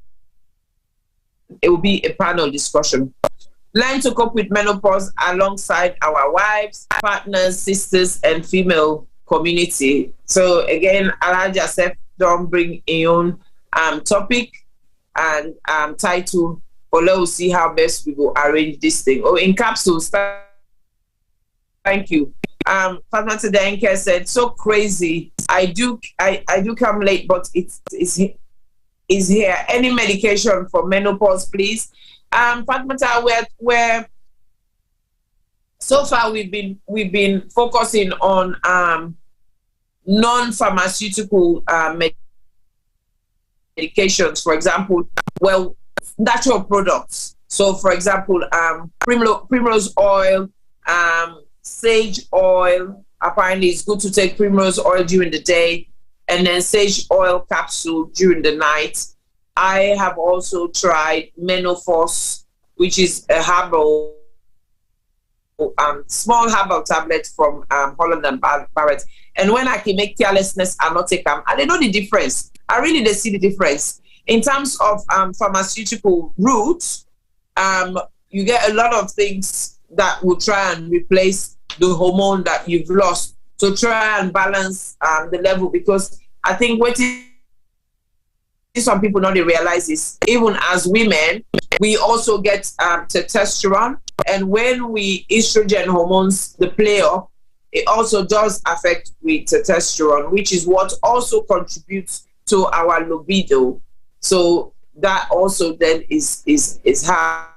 it will be a panel discussion. Learn to cope with menopause alongside our wives, partners, sisters, and female community. So again, Alhaja Sef don't bring a own topic and title, but let's see how best we go arrange this thing. Oh, in capsules. Thank you. Fatma Tedenke said, so crazy. I do come late, but it's here. Any medication for menopause, please? Fatma, where so far we've been focusing on non-pharmaceutical medications, for example, natural products. So, for example, primrose oil, sage oil. Apparently, it's good to take primrose oil during the day, and then sage oil capsule during the night. I have also tried Menopause, which is a herbal, small herbal tablet from Holland and Barrett. And when I can make carelessness and not take them, and they know the difference. I really they see the difference. In terms of pharmaceutical routes, you get a lot of things that will try and replace the hormone that you've lost. So try and balance the level, because I think what some people don't realize is even as women, we also get testosterone. And when we estrogen hormones, the play-off, it also does affect with testosterone, which is what also contributes to our libido. So that also then is how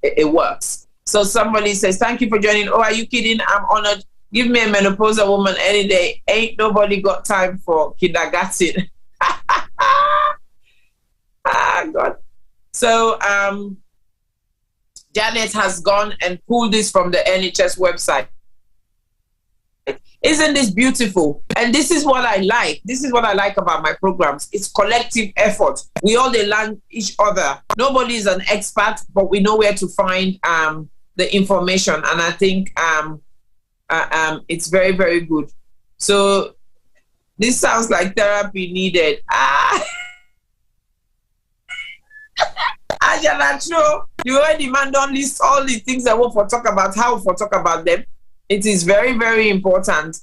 it works. So somebody says, thank you for joining. Oh, are you kidding? I'm honored. Give me a menopausal woman any day. Ain't nobody got time for kindergarten. Ah, God. So Janet has gone and pulled this from the NHS website. Isn't this beautiful? And this is what I like. This is what I like about my programs. It's collective effort. We all learn each other. Nobody is an expert, but we know where to find the information. And I think it's very, very good. So this sounds like therapy needed. You already man don't list all the things I want to talk about, how to talk about them. It is very, very important.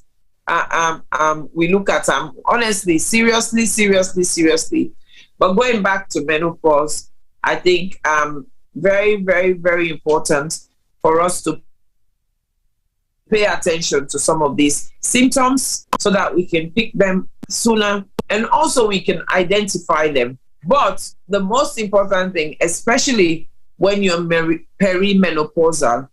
We look at them honestly, seriously. But going back to menopause, I think very, very, very important for us to pay attention to some of these symptoms so that we can pick them sooner and also we can identify them. But the most important thing, especially when you're perimenopausal,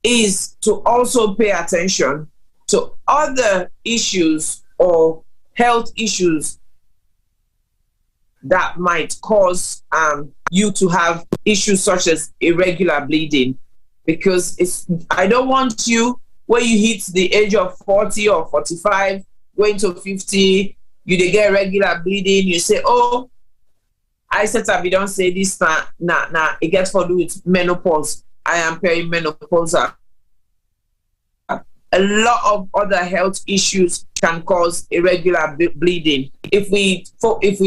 is to also pay attention to other issues or health issues that might cause you to have issues such as irregular bleeding. Because I don't want you, when you hit the age of 40 or 45, going to 50, you get regular bleeding, you say, oh, I said we don't say this, it gets to do with menopause. I am perimenopausal. A lot of other health issues can cause irregular bleeding. If we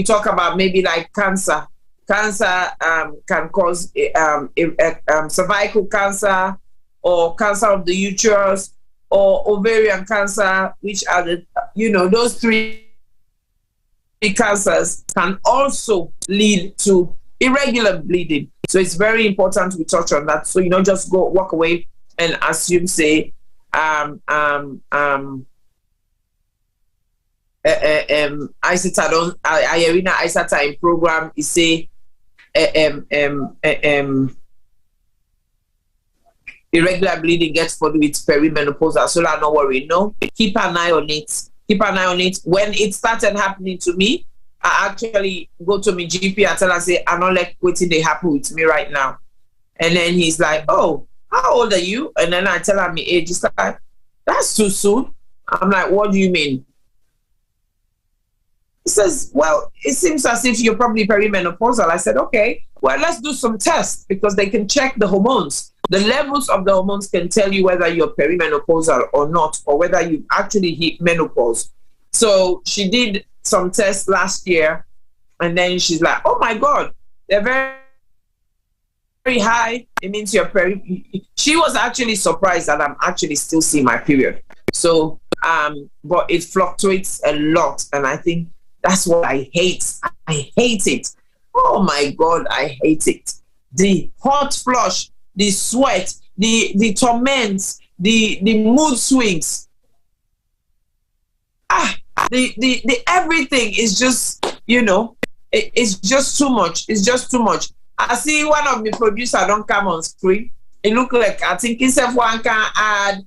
talk about maybe like cancer can cause cervical cancer or cancer of the uterus or ovarian cancer, which are those three cancers can also lead to irregular bleeding. So it's very important we touch on that. So just go walk away and assume say isata in program is say irregular bleeding gets followed with perimenopausal. So no worry, no. Keep an eye on it. When it started happening to me, I actually go to my GP and tell her, say, I'm not like waiting they happen with me right now. And then he's like, oh, how old are you? And then I tell her my age. He's like, that's too soon. I'm like, what do you mean? He says, well, it seems as if you're probably perimenopausal. I said, okay, well, let's do some tests because they can check the hormones. The levels of the hormones can tell you whether you're perimenopausal or not, or whether you actually hit menopause. So she did some tests last year, and then she's like, oh my God, they're very, very high. It means you're She was actually surprised that I'm actually still seeing my period. So, but it fluctuates a lot, and I think that's what I hate. I hate it. Oh my God, I hate it. The hot flush, the sweat, the torments, the mood swings. The everything is just, it's just too much. It's just too much. I see one of the producers don't come on screen. It look like I think himself one can add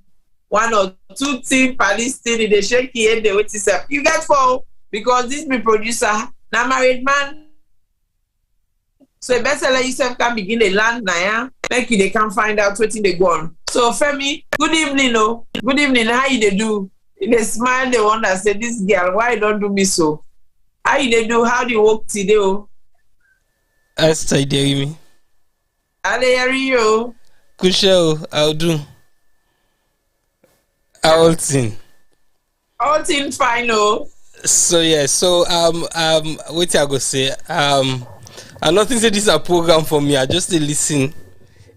1 or 2 things per listing in the shaky head the way itself. You get 4 because this me producer now married man. So you better let yourself can begin the land now, make they can find out what they go on. So Femi, good evening, no. Good evening. How you they do? They smile, they wonder, say, this girl, why you don't do me so? How you they do? How do you work today? Oh? Esther, you hear me? How they hear you? Good show. I'll do. All thing fine, oh. So yeah, so what I go say, I'm not saying this is a program for me. I just listen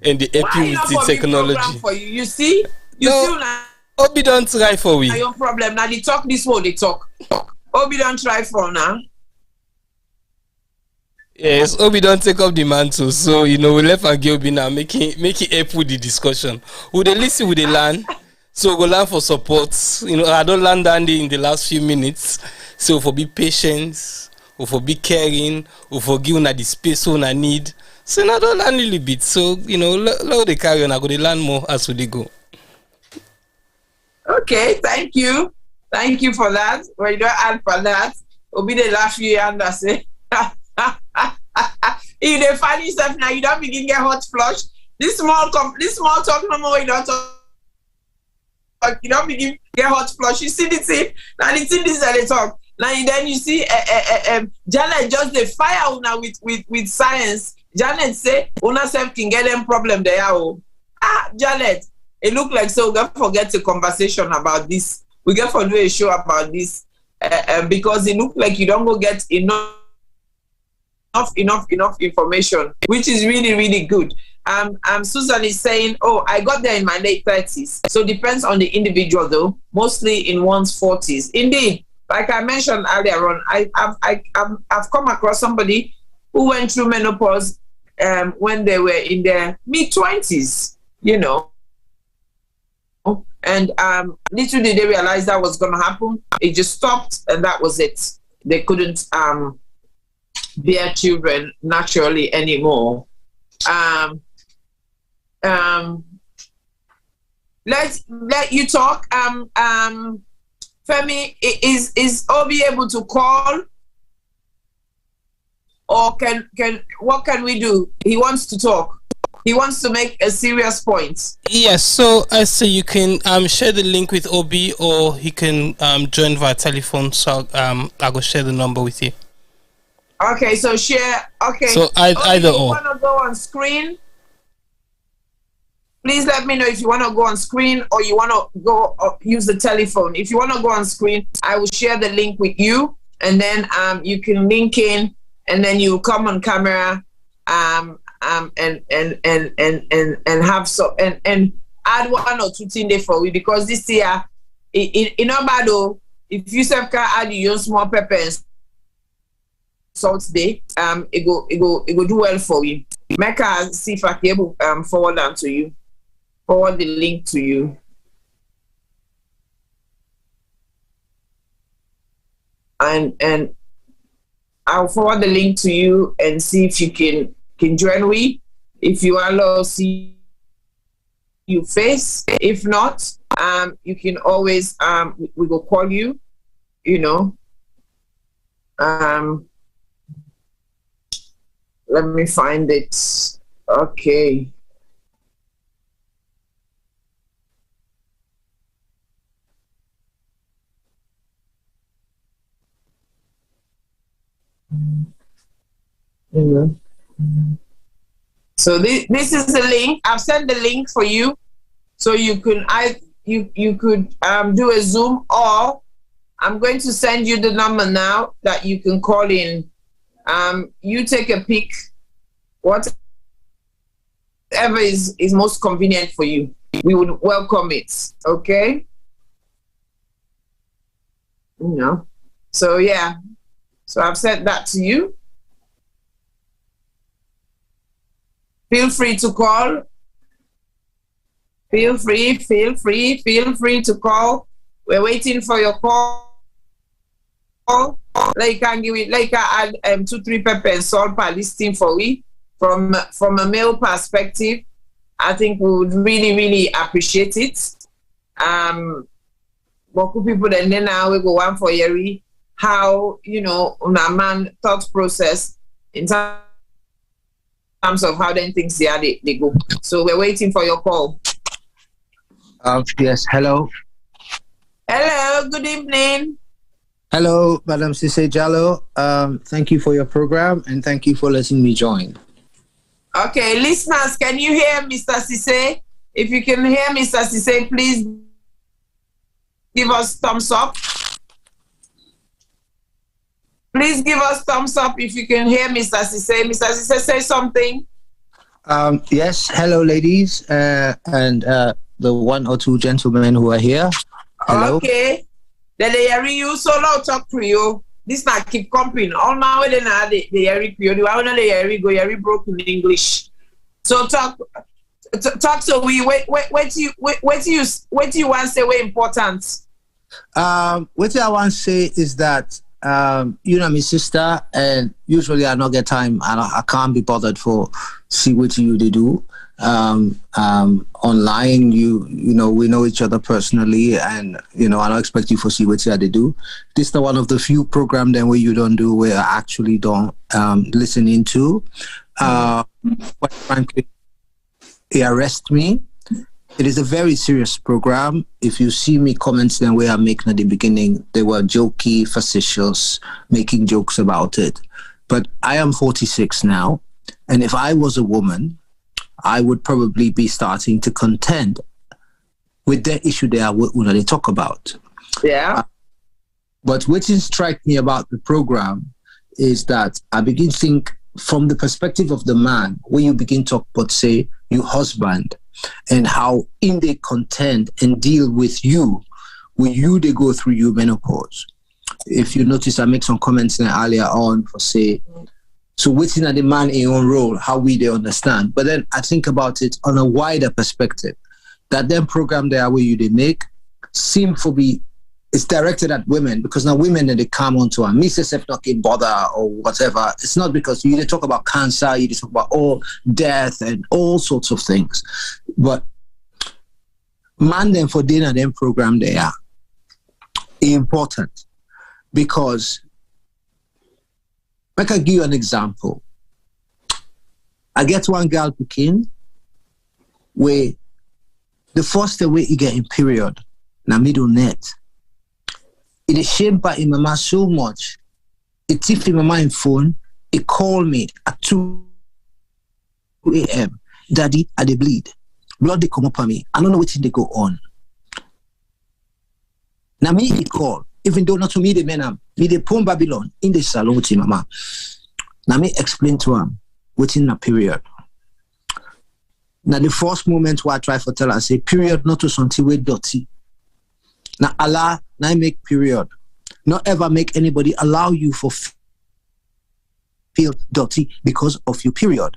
and the happy with the technology. For you? You see now. Obi don't try for we. Your problem now. They talk this way. They talk. Obi don't try for now. Yes, Obi don't take up the mantle. So we left and Obi now make it help with the discussion. Would they listen? Would they learn? So go learn for support. I don't learn that in the last few minutes. So for be patient. Or for be caring, or for giving the space I need. So now don't learn a little bit. So, let the carry on. I go to learn more as we go. Okay, thank you. Thank you for that. When you don't add for that, will be the last few and I say, if they find yourself now, you don't begin get hot flush. This small talk no more. You don't talk. You don't begin get hot flush. You see the thing. Now the thing is that they talk. Now then you see Janet just the fire una with science. Janet say una self can get them problem there. Oh. Janet, it look like so we gonna forget the conversation about this. We gonna do a show about this because it look like you don't go get enough information, which is really, really good. Susan is saying, oh, I got there in my late 30s. So depends on the individual though, mostly in one's 40s. Indeed, like I mentioned earlier on, I've come across somebody who went through menopause when they were in their mid-20s, you know. And little did they realize that was going to happen. It just stopped and that was it. They couldn't bear children naturally anymore. Let you talk. Femi, is Obi able to call? Or what can we do? He wants to talk. He wants to make a serious point. Yes, so I say you can share the link with Obi, or he can join via telephone. So I will share the number with you. Okay, so share. Okay. So either or. You want to go on screen? Please let me know if you want to go on screen or you want to go use the telephone. If you want to go on screen, I will share the link with you, and then you can link in, and then you come on camera, and have and add 1 or 2 things there for you, because this year in Obado, if you can add your small pepper and salt day, it go do well for you. Make a see if I can able forward them to you. Forward the link to you. And I'll forward the link to you and see if you can join me. If you allow see you face. If not, you can always we will call you, you know. Let me find it. Okay. So this is the link. I've sent the link for you, so you could you could do a Zoom, or I'm going to send you the number now that you can call in. You take a pick, whatever is most convenient for you. We would welcome it. Okay. You know. So yeah. So I've sent that to you. Feel free to call. Feel free to call. We're waiting for your call. Like can give it, like I add 2-3 pepper and salt per listing for we. From a male perspective, I think we would really appreciate it. Beaucoup people and then now we go one for Yeri. How, you know, on a man thought process in terms of how then things they go. So we're waiting for your call. Yes, hello. Hello, good evening. Hello, Madam Sise Jallo. Thank you for your program and thank you for letting me join. Okay, listeners, can you hear Mr. Sise? If you can hear Mr. Sise, please give us thumbs up. Please give us thumbs up if you can hear Mr. Sise. Mr. Sise, say something. Yes, hello, ladies, and the 1 or 2 gentlemen who are here. Hello. Okay. Then they hear you so loud talk for you. This not keep comping. All my way then they hear you. The one they hear go hear broken English. So talk. So we wait. What do you want to say? Way important. What I want to say is that. You know, my sister, and usually I don't get time and I can't be bothered for see what you do. Online, you know, we know each other personally, and you know, I don't expect you to see what they do. This is one of the few programs then where you don't do, where I actually don't listen into. Quite frankly, arrest me. It is a very serious program. If you see me comments the way I'm making at the beginning, they were jokey, facetious, making jokes about it. But I am 46 now, and if I was a woman, I would probably be starting to contend with the issue they talk about. Yeah. But what strikes me about the program is that I begin to think from the perspective of the man, when you begin to talk about, say, your husband, and how in they contend and deal with you, when they go through your menopause. If you notice, I make some comments earlier on for say, so waiting at the man in your own role, how they understand. But then I think about it on a wider perspective, that then program there where they make seem to be, it's directed at women, because now women they come onto a Mrs. F not bother or whatever. It's not because you talk about cancer, you talk about all death and all sorts of things. But man them for dinner them program they are important, because I can give you an example. I get one girl picking where the first way he get in period, na middle net. It is shame by him mama so much. It if him mama in phone, he call me at 2 a.m. Daddy, I dey bleed. Blood they come up on me. I don't know what they go on. Now me he call, even though not to me the men me they pon Babylon in the salon with him mama. Now me explain to him within a period. Now the first moment where I try to tell her, I say period not to something way dirty. Now Allah, now make period. Not ever make anybody allow you for feel dirty because of your period.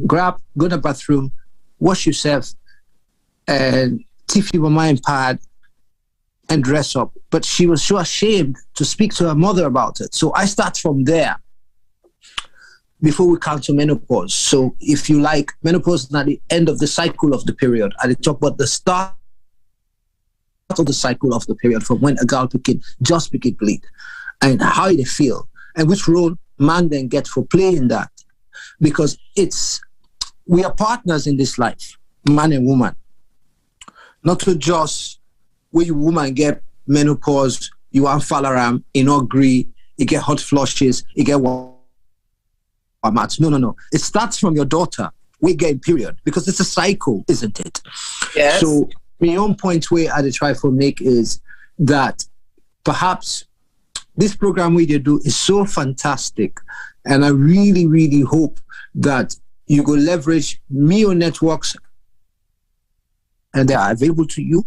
Grab, go to the bathroom, wash yourself, and tiff your mind pad and dress up. But she was so ashamed to speak to her mother about it. So I start from there before we come to menopause. So if you like, menopause is not the end of the cycle of the period. I talk about the start of the cycle of the period, from when a girl begin bleed, and how they feel, and which role man then get for playing that. Because we are partners in this life, man and woman. Not to just when you woman get menopause, you want falaram, you not agree, you get hot flushes, you get No. It starts from your daughter. We get period, because it's a cycle, isn't it? Yes. So my own point where I try to make is that perhaps this program we do is so fantastic, and I really, really hope that you go leverage Mio networks, and they are available to you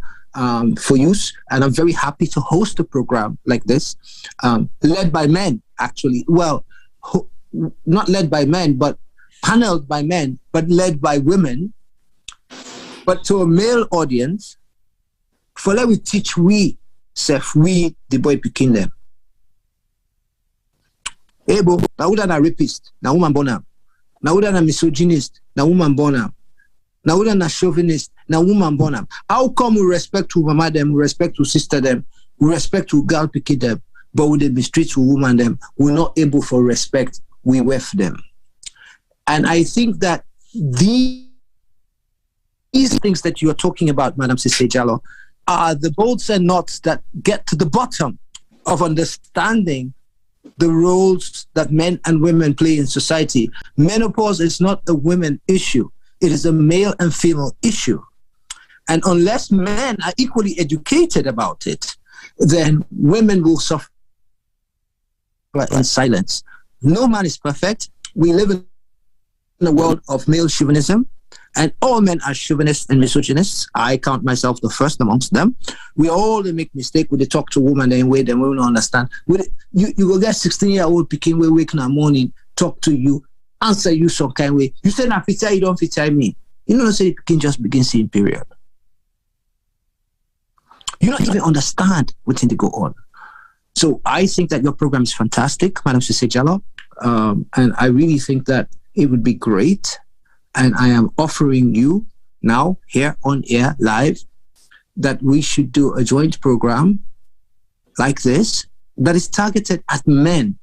for use. And I'm very happy to host a program like this, led by men, actually. Well, not led by men, but paneled by men, but led by women. But to a male audience, for let we teach we the boy picking them. Ebo, na uda na rapist, na woman born. Na uda na misogynist, na woman born. Na uda na chauvinist, na woman born. How come we respect to mama them, we respect to sister them, we respect to girl picking them, but we mistreat to woman them, we're not able for respect, we weft them. And I think that these things that you are talking about, Madam Sise Jallow, are the bolts and nuts that get to the bottom of understanding the roles that men and women play in society. Menopause is not a women issue. It is a male and female issue. And unless men are equally educated about it, then women will suffer in silence. No man is perfect. We live in a world of male chauvinism, and all men are chauvinists and misogynists. I count myself the first amongst them. We all make mistake when they talk to women and way them, we don't understand. You will get 16-year-old picking we wake in the morning, talk to you, answer you some kind of way. You say na fit you don't fit me. You know, say picking just begin seeing period. You don't even understand what's in the go on. So I think that your program is fantastic, Madam Sise Jallow. And I really think that it would be great. And I am offering you now, here on air, live, that we should do a joint program like this that is targeted at men.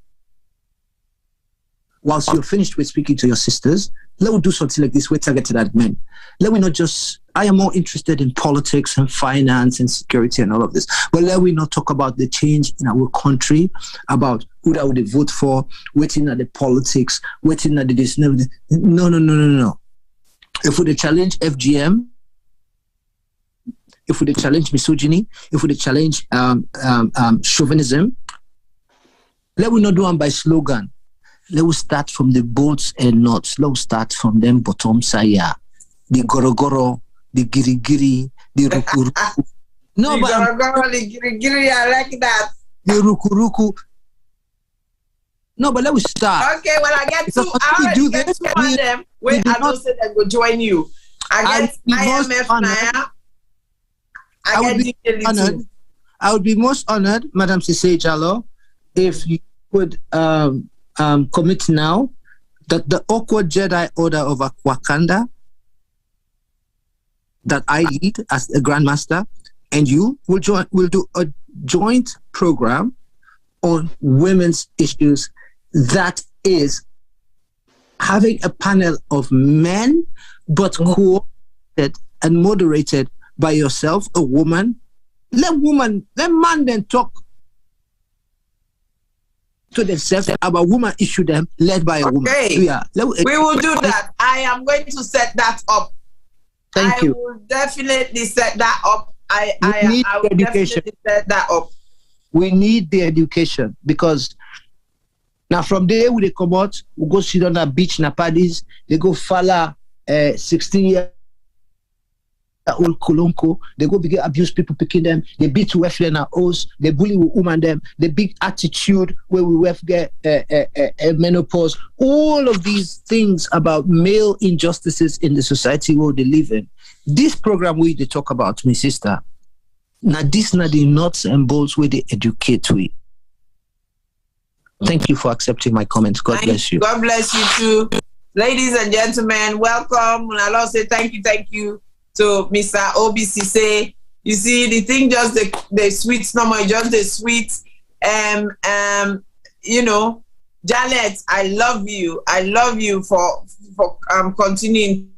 Whilst you're finished with speaking to your sisters, Let me do something like this. We're targeted at men. Let me not just, I am more interested in politics and finance and security and all of this. But let we not talk about the change in our country, about who that would vote for, waiting at the politics, waiting at the this and everything. No. If we challenge FGM, if we challenge misogyny, if we challenge chauvinism, let we not do them by slogan. Let us start from the bolts and nuts. Let us start from them bottom saya. The gorogoro, the girigiri, the rukuruku. No, but gorogoro, the girigiri, I like that. The rukuruku. No, but let us start. Okay, well, I get two. I already get two of them. Wait, I don't say that go join you. I get IMF Naya. I would be most honored, Madam Sise Jallo, if you would commit now that the awkward Jedi Order of Wakanda that I lead as a Grandmaster and you will do a joint program on women's issues that is having a panel of men but coordinated and moderated by yourself, a woman. Let man then talk to themselves about woman issue them led by a woman. Yeah, we will do that. I am going to set that up. Thank you. I will definitely set that up. I will education. Definitely set that up. We need the education because now from there we come out, we go sit on the beach in Padis, they go follow 16-year-old Kolonko, they go begin abuse people picking them, they beat Wefle and O's, they bully woman them, the big attitude where we get menopause, all of these things about male injustices in the society where they live in. This program we they talk about, my sister. Now this not the nuts and bolts where they educate we. Thank you for accepting my comments. God bless you. God bless you too. Ladies and gentlemen, welcome. And I'll also say thank you to Mr. OBCC. You see, the thing just the sweet number, just the sweet. You know, Janet, I love you. I love you for continuing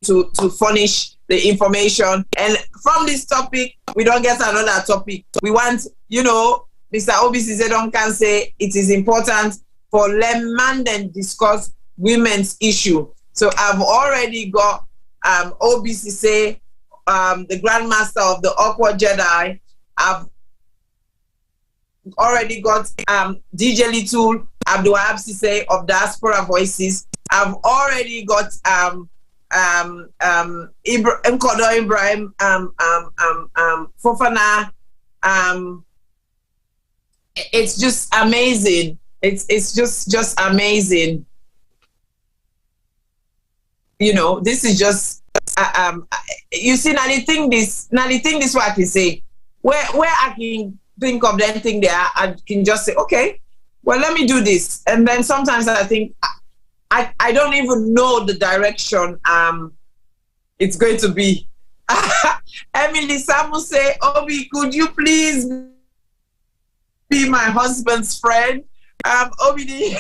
to furnish the information. And from this topic, we don't get another topic. We want, you know, Mr. OBCC can say it is important for men then discuss women's issue. So I've already got OBCC, the Grandmaster of the Awkward Jedi. I've already got DJ Little, Abdul Wahab Sise of Diaspora Voices. I've already got Ibrahim Fofana. It's just amazing. It's just amazing. You know, this is just you see, now the thing this what I can say. Where I can think of anything there, I can just say, okay, well, let me do this. And then sometimes I think I don't even know the direction it's going to be. Emily Samu say, Obi, could you please be my husband's friend? Obi,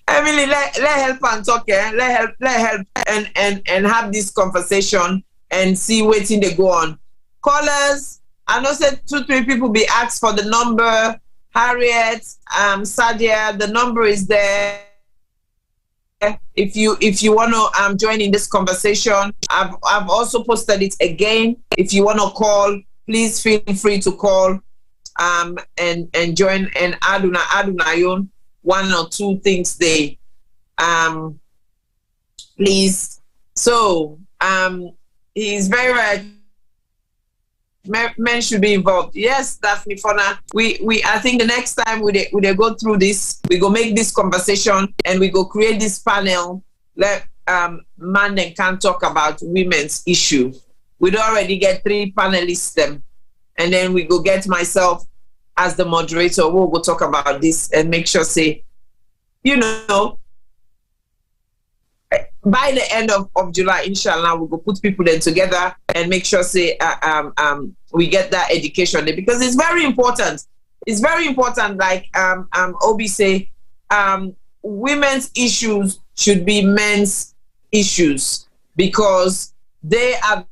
Emily, let help and talk, let help and have this conversation and see what thing they go on. Callers, I know said 2-3 people be asked for the number. Harriet, Sadia, the number is there. If you want to join in this conversation, I've also posted it again. If you want to call, please feel free to call and join and add on one or two things there. Please. So he's very right. Men should be involved. Yes, Daphne Fona. We I think the next time we go through this, we go make this conversation and we go create this panel. Let man then can talk about women's issue. We'd already get 3 panelists them, and then we go get myself as the moderator. We'll go talk about this and make sure say, you know, by the end of July, inshallah, we'll go put people then together and make sure say we get that education there, because it's very important. It's very important, like Obi say, women's issues should be men's issues, because they are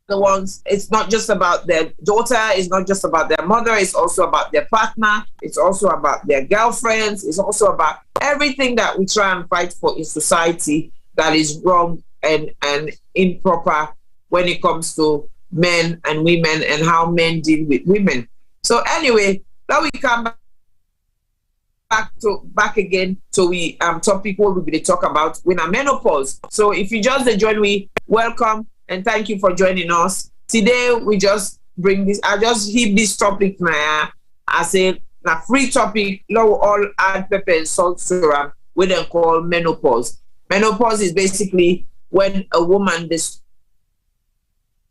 the ones. It's not just about their daughter, it's not just about their mother, it's also about their partner, it's also about their girlfriends, it's also about everything that we try and fight for in society that is wrong and improper when it comes to men and women and how men deal with women. So anyway, now we come back again to we topic what we're going to talk about when menopause. So if you just join me, welcome and thank you for joining us. Today we just bring this, I just hit this topic now. I say a free topic, now all add pepper and salt syrup, we then call menopause. Menopause is basically when a woman they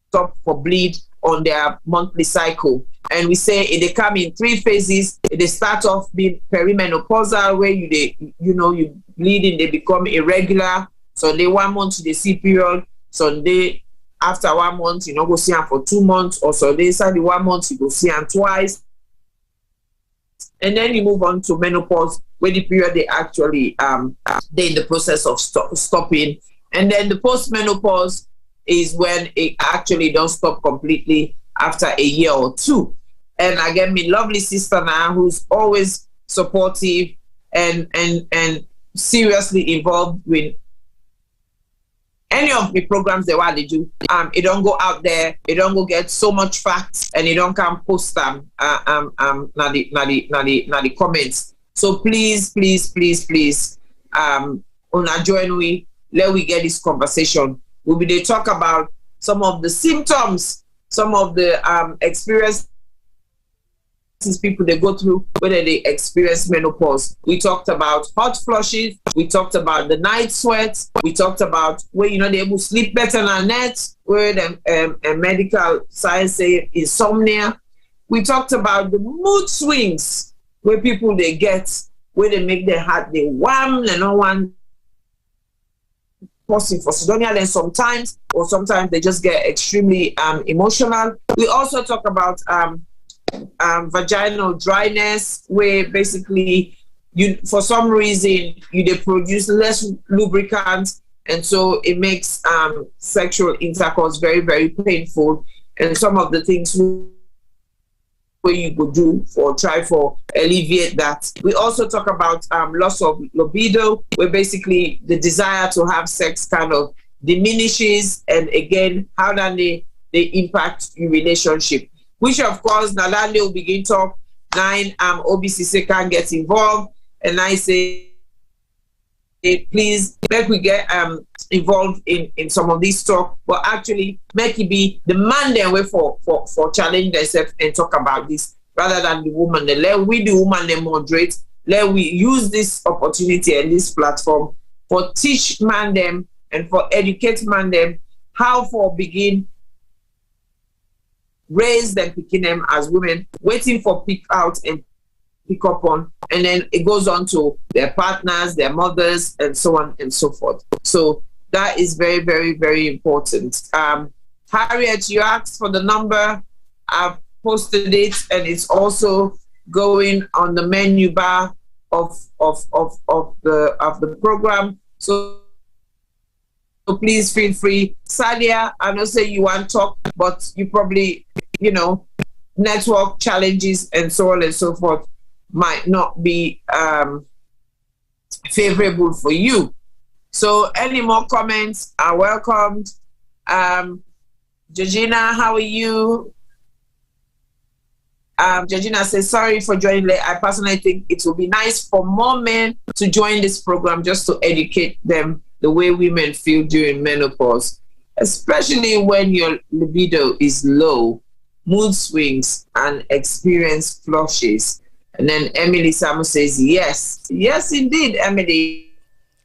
stop for bleed on their monthly cycle. And we say they come in 3 phases. They start off being perimenopausal, where you bleeding, they become irregular. So they 1 month they see period. So they after 1 month, go see them for 2 months, or so they say the 1 month you go see them twice. And then you move on to menopause, where the period they actually they're in the process of stopping. And then the post-menopause is when it actually don't stop completely after a year or 2. And again, my lovely sister now, who's always supportive and seriously involved with any of the programs they want to do. It don't go out there, it don't go get so much facts, and it don't come post them na the comments. So please, una join we, let we get this conversation. We'll be there talk about some of the symptoms, some of the experiences people they go through when they experience menopause. We talked about hot flushes, we talked about the night sweat, we talked about where they able to sleep better than net, where the medical science say insomnia. We talked about the mood swings where people they get, where they make their heart they warm and no one possible for Sidonia, and sometimes they just get extremely emotional. We also talk about vaginal dryness, where basically you for some reason they produce less lubricant, and so it makes sexual intercourse very, very painful. And some of the things where you could do for try for alleviate that. We also talk about loss of libido, where basically the desire to have sex kind of diminishes, and again how that they impact your relationship. Which of course Nalande will begin talk 9 OBCC can get involved, and I say please let we get involved in some of these talk, but actually make it be the man then way for challenge themselves and talk about this rather than the woman. Let we the woman then moderate. Let we use this opportunity and this platform for teach man them and for educate man them how for begin raise them, picking them as women, waiting for pick out and pick up on, and then it goes on to their partners, their mothers, and so on and so forth. So that is very, very, very important. Harriet, you asked for the number. I've posted it, and it's also going on the menu bar of the program. So please feel free. Sadia, I know say you want to talk, but you probably network challenges and so on and so forth might not be favorable for you. So any more comments are welcomed. Georgina, how are you? Georgina says, sorry for joining late. I personally think it will be nice for more men to join this program just to educate them the way women feel during menopause, especially when your libido is low, mood swings, and experience flushes. And then Emily Samu says, yes. Yes, indeed, Emily.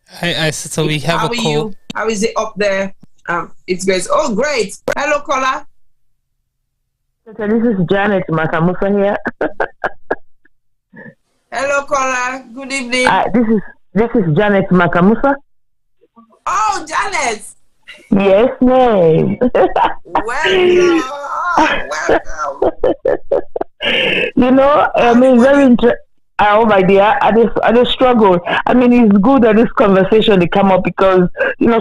Hi, so we have How a are call. you? How is it up there? It's great. Oh, great. Hello, caller. This is Janet Makamusa here. Hello, caller. Good evening. This is Janet Makamusa. Oh, Janet. Yes, ma'am. Welcome. You know, I mean, Oh my dear, I just struggle. I mean, it's good that this conversation they come up because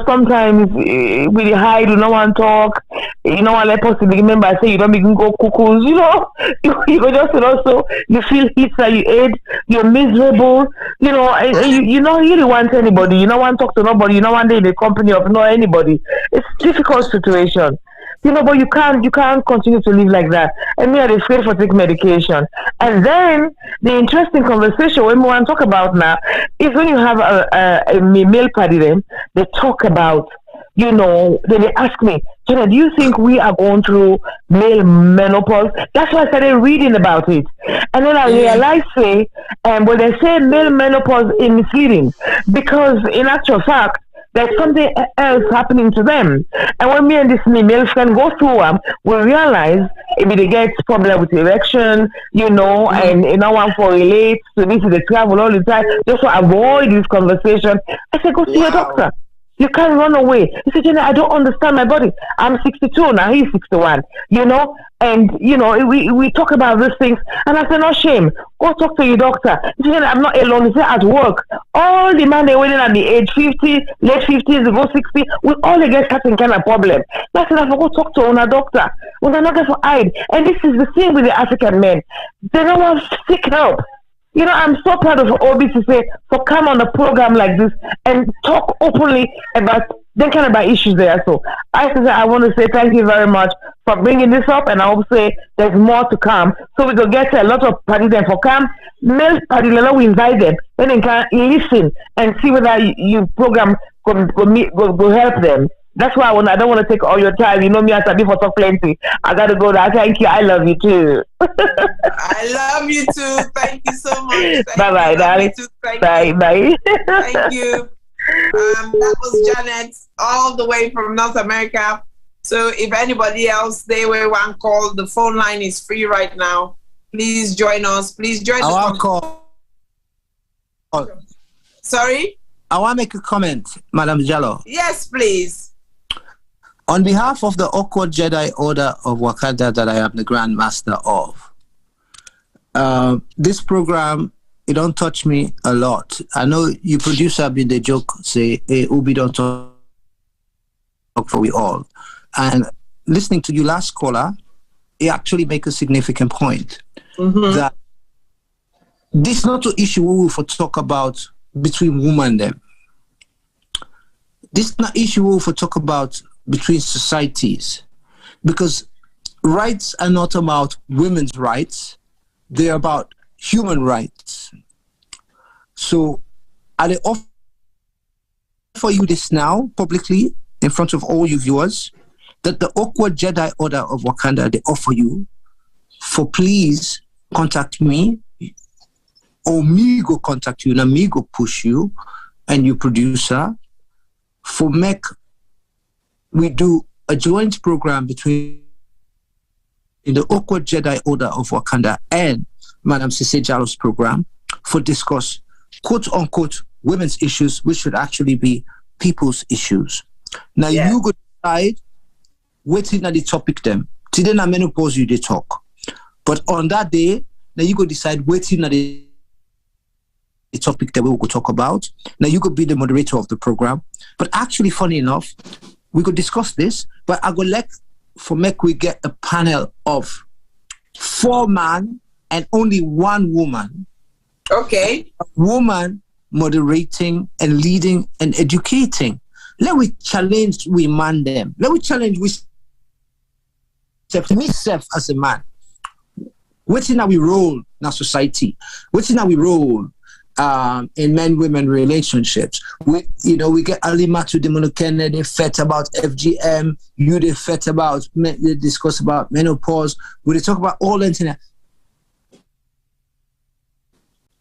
sometimes we hide, we don't want to talk, you know, and let possibly remember I say you don't even go cuckoos, you go just also you feel heat that you ate, you're miserable, and you don't really want anybody, you don't want to talk to nobody, you don't want to be in the company of no anybody. It's a difficult situation. But you can't continue to live like that. And me, I'm afraid for take medication. And then the interesting conversation when we want to talk about now is when you have a male party, then they talk about, then they ask me, Jenna, do you think we are going through male menopause? That's why I started reading about it. And then I realized, when they say male menopause is misleading, because in actual fact, there's something else happening to them. And when me and this male friend go through them, we realize if they get problem with erection, and no one for relate, so this is the travel all the time, just to avoid this conversation. I said, go see your doctor. You can't run away. He said, Jenna, I don't understand my body. I'm 62 now, he's 61, and, we talk about these things. And I said, no shame. Go talk to your doctor. He said, I'm not alone. He said, at work, all the men they're waiting at the age 50, late 50s, they go 60, we all get certain kind of problem. I said, I go talk to our doctor. We're not going to hide. And this is the same with the African men. They don't want to seek help. I'm so proud of Obi to say, so come on a program like this and talk openly about them kind of issues there. So I want to say thank you very much for bringing this up, and I hope say there's more to come. So we will get a lot of parties there for come. Male party, we invite them, then they can listen and see whether you program go help them. That's why I don't want to take all your time. You know me, I study for talk plenty. I got to go there. Thank you. I love you too. I love you too. Thank you so much. Bye-bye, darling. Bye. Thank you. That was Janet all the way from North America. So if anybody else they will want call, the phone line is free right now. Please join us. Please join the call. Sorry? I want to make a comment, Madam Jallo. Yes, please. On behalf of the Awkward Jedi Order of Wakanda that I am the Grand Master of, this program, it don't touch me a lot. I know you producer been the joke, say, hey, Ubi don't talk for we all. And listening to you last caller, it actually make a significant point. That this not an issue we will for talk about between women and them. This not issue we will for talk about between societies, because rights are not about women's rights, they're about human rights. So I offer you this now publicly in front of all you viewers, that the Awkward Jedi Order of Wakanda, they offer you for please contact me, or me go contact you and me go push you and you producer for we do a joint program between the Awkward Jedi Order of Wakanda and Madam Cissé Jallo's program for discuss quote-unquote women's issues, which should actually be people's issues. Now you go decide waiting at the topic them. Today na menopause you they talk. But on that day, now you go decide waiting at the topic that we will go talk about. Now you could be the moderator of the program. But actually, funny enough, we could discuss this, but I go like for we get a panel of 4 men and only 1 woman. Okay. A woman moderating and leading and educating. Let we challenge we man them. Let we challenge myself as a man. What's how we roll in our society? What's how we roll in men-women relationships? We get Alimatu Demonokene, they fed about FGM, they fed about, they discuss about menopause, we talk about all the internet.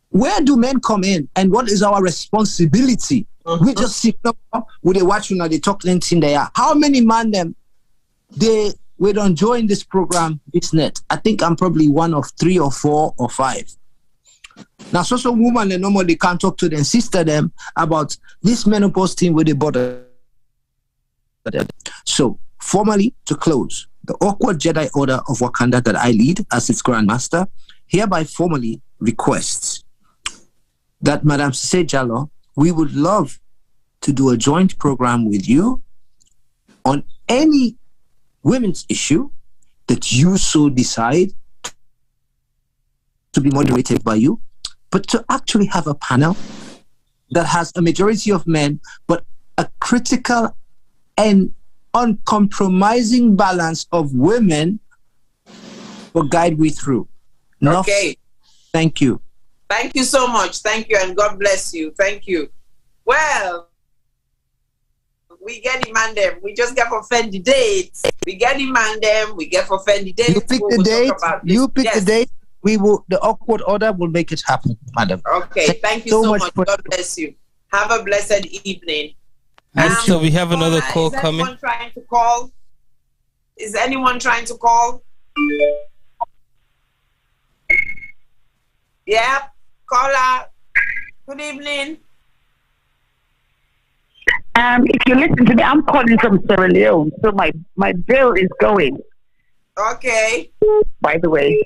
Where do men come in and what is our responsibility? We just sit up with a watch they talk in there. How many men them we don't join this program this net? I think I'm probably one of 3 or 4 or 5. Now, some women they normally can't talk to them, sister them about this menopause thing with the bother. So, formally to close, the Awkward Jedi Order of Wakanda that I lead as its Grand Master hereby formally requests that Madam Sejalo, we would love to do a joint program with you on any women's issue that you so decide to be moderated by you, but to actually have a panel that has a majority of men, but a critical and uncompromising balance of women will guide we through. Okay. Thank you. Thank you so much. Thank you, and God bless you. Thank you. Well, we get him and them. We just get for Fendi dates. We get him and them. We get for Fendi dates. You pick the date. You pick the date. We will. The awkward order will make it happen, madam. Okay. Thank you so much. God bless you. Have a blessed evening. So we have another call coming. Is anyone trying to call? Is anyone trying to call? Yeah. Caller. Good evening. If you listen to me, I'm calling from Sierra Leone, so my bill is going. Okay. By the way.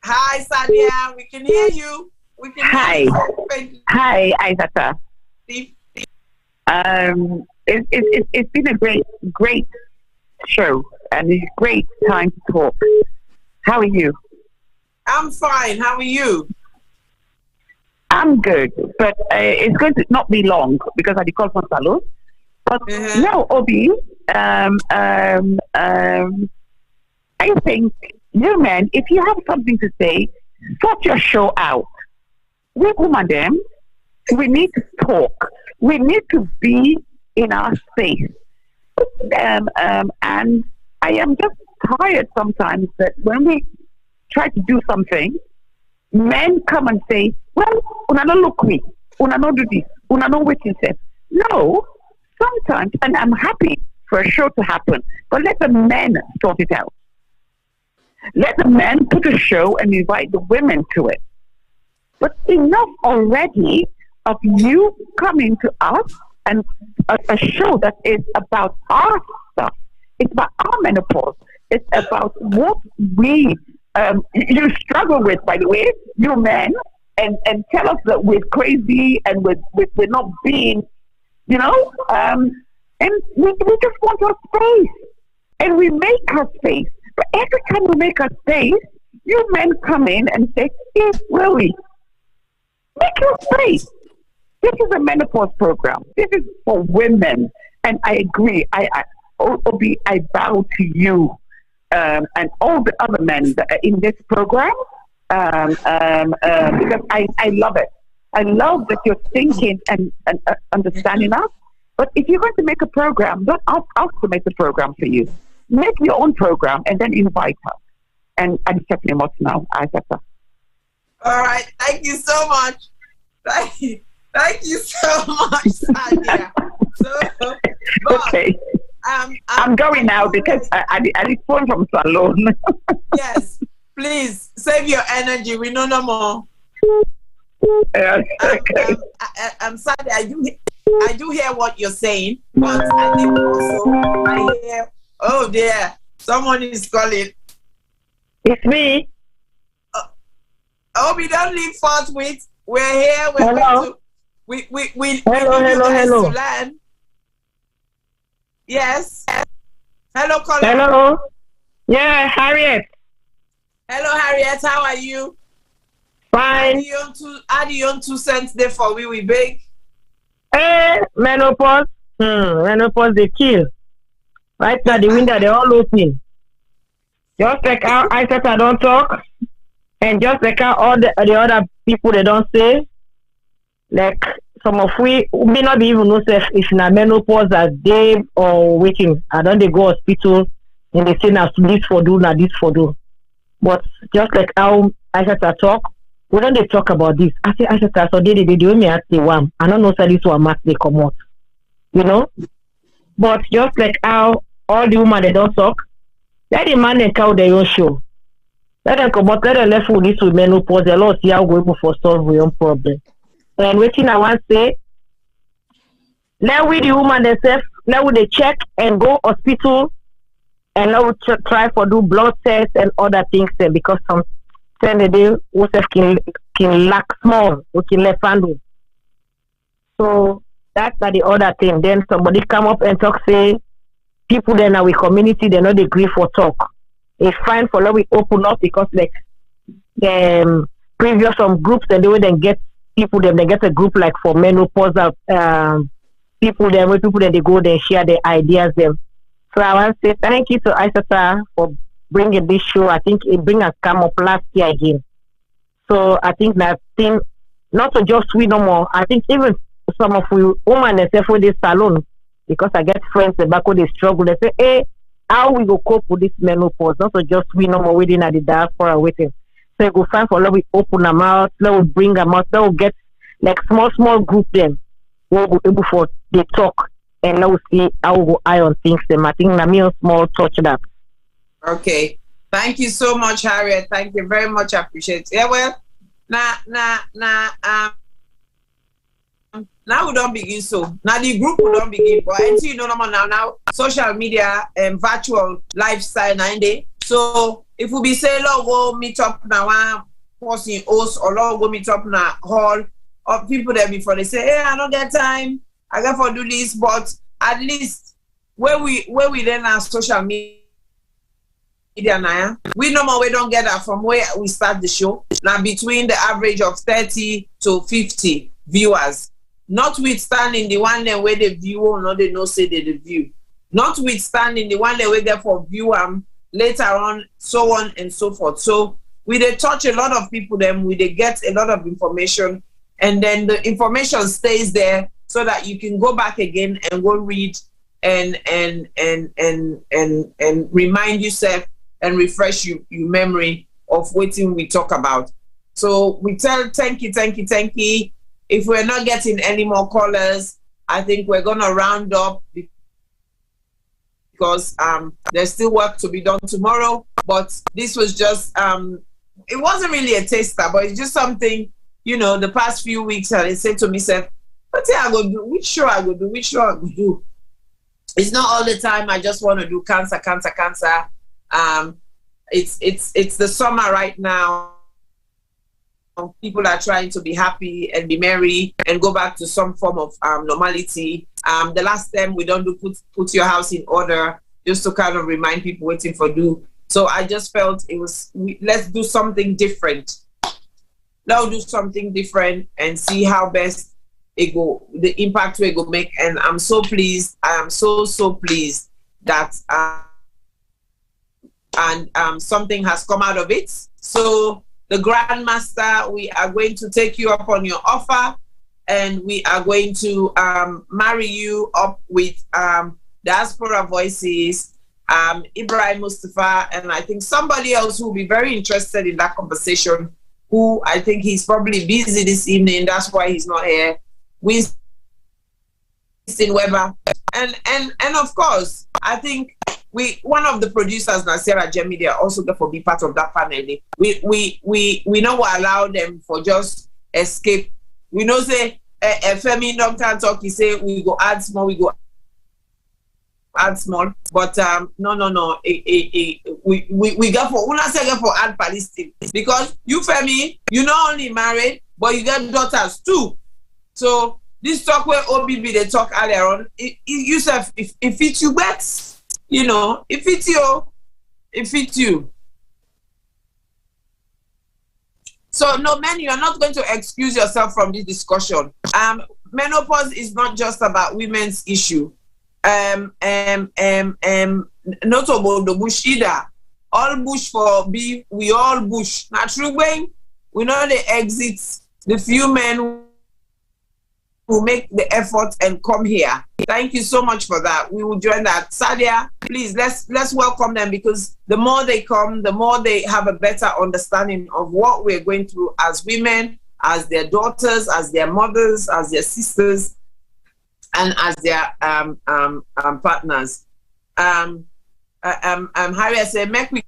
Hi, Sadia. We can hear you. We can Hi. hear you. Hi, Isata. It's been a great show, and it's a great time to talk. How are you? I'm fine. How are you? I'm good, but it's going to not be long because I call from Salon. But no, Obi, I think you men, if you have something to say, sort your show out. We women, we need to talk. We need to be in our space. And I am just tired sometimes that when we try to do something, men come and say, well, una no look me, una no do this, una no what you said. No, sometimes, and I'm happy for a show to happen, but let the men sort it out. Let the men put a show and invite the women to it. But enough already of you coming to us and a show that is about our stuff. It's about our menopause. It's about what we you struggle with, by the way, you men, and tell us that we're crazy and we're not being, you know, and we just want our space. And we make our space. But every time we make our space, you men come in and say, yes, really, make your space. This is a menopause program. This is for women. And I agree. Obi, I bow to you and all the other men that are in this program because I love it. I love that you're thinking and understanding us. But if you're going to make a program, don't ask us to make the program for you. Make your own program and then invite us. And I'm checking him out now. All right. Thank you so much. Thank you so much, Sadia. Okay. I'm going now because I did phone from Salon. Yes. Please save your energy. We know no more. Okay. I'm sorry. I do hear what you're saying, but I think also I hear. Oh dear, someone is calling. It's me. Oh, we don't leave forthwith. We're here. We're hello. going to. We hello. To learn. Yes. Hello, caller. Hello. Yeah, Harriet. Hello, Harriet. How are you? Fine. Add your own 2 cents there for we beg. Menopause. Menopause they kill. Right now the window they all open. Just like how I said I don't talk, and just like how all the other people they don't say. Like some of we may not be even know if na menopause as day or waiting. I don't they go hospital and they say now this for do, now this for do. But just like how I said I talk, we don't they talk about this. I said I saw they do me at the one. I don't know say this one must they come out. You know? But just like how all the women they don't talk, let the man and cow their own show. Let them come out, let them left with this with menopause, a lot see how we go for solve your own problem. And waiting I want to say, let we the woman themselves, let we they check and go hospital and let we try for do blood tests and other things there because some the day we can can lack small, we can left handle. So that's the other thing. Then somebody come up and talk, say people then our community, they not agree for talk. It's fine for let we open up because like previous some groups and they will then get people then they get a group like for menopause people then where people then they go then share their ideas them. So I want to say thank you to Isata for bringing this show. I think it bring us come up last year again. So I think that thing not to just we no more. I think even some of you women themselves with this salon because I get friends back when they struggle. They say, hey, how we go cope with this menopause? Not to just we no more waiting at the diaspora waiting. So you go find for let we open them out, let we bring them out, let we get like small group them. We'll go able for they talk and let we see how we go eye on things them. I think Nami small touch that. Okay. Thank you so much, Harriet. Thank you very much. I appreciate it. Yeah, well, now we don't begin so. Now the group will don't begin. But until you know now social media and virtual lifestyle 9 day. So if we be say Lord go meet up now one person host or Lord go meet up now hall of people there before they say, hey, I don't get time, I got to do this, but at least where we then have social media now, we no more we don't get that from where we start the show. Now between the average of 30 to 50 viewers. Notwithstanding the one that where the view no they no say they the view. Notwithstanding the one that we get for view later on, so on and so forth. So we they touch a lot of people, then we they get a lot of information, and then the information stays there so that you can go back again and go read and remind yourself and refresh your memory of what we talk about. So we tell thank you. If we're not getting any more callers, I think we're gonna round up because there's still work to be done tomorrow. But this was just it wasn't really a taster, but it's just something, you know, the past few weeks I said to myself, what I go do, which show I go do. It's not all the time I just want to do cancer. It's the summer right now. People are trying to be happy and be merry and go back to some form of normality. The last time we don't do put your house in order, just to kind of remind people waiting for do. So I just felt it was let's do something different. Let's do something different and see how best it go, the impact we go make. And I'm so pleased. I am so pleased that something has come out of it. So the Grandmaster, we are going to take you up on your offer, and we are going to marry you up with Diaspora Voices, Ibrahim Mustafa, and I think somebody else who will be very interested in that conversation, who I think he's probably busy this evening, that's why he's not here, Winston Weber. And of course, I think one of the producers, Nasira Jemidia, also get for be part of that panel. We know what allow them for just escape. We know say a Femi doctor talk, he say we go add small, but no. We go for una say for add Palestine because you Femi, you not only married but you get daughters too. So this talk where OBB they talk earlier on, Yusuf, if it's you bet. You know, if it's you. So no, man, you are not going to excuse yourself from this discussion. Menopause is not just about women's issue. Not about the bush either. All bush for be, we all bush. Not true, Wayne. We know the exits, the few men who make the effort and come here. Thank you so much for that. We will join that. Sadia, please let's welcome them, because the more they come, the more they have a better understanding of what we're going through as women, as their daughters, as their mothers, as their sisters, and as their partners. Harriet said, make we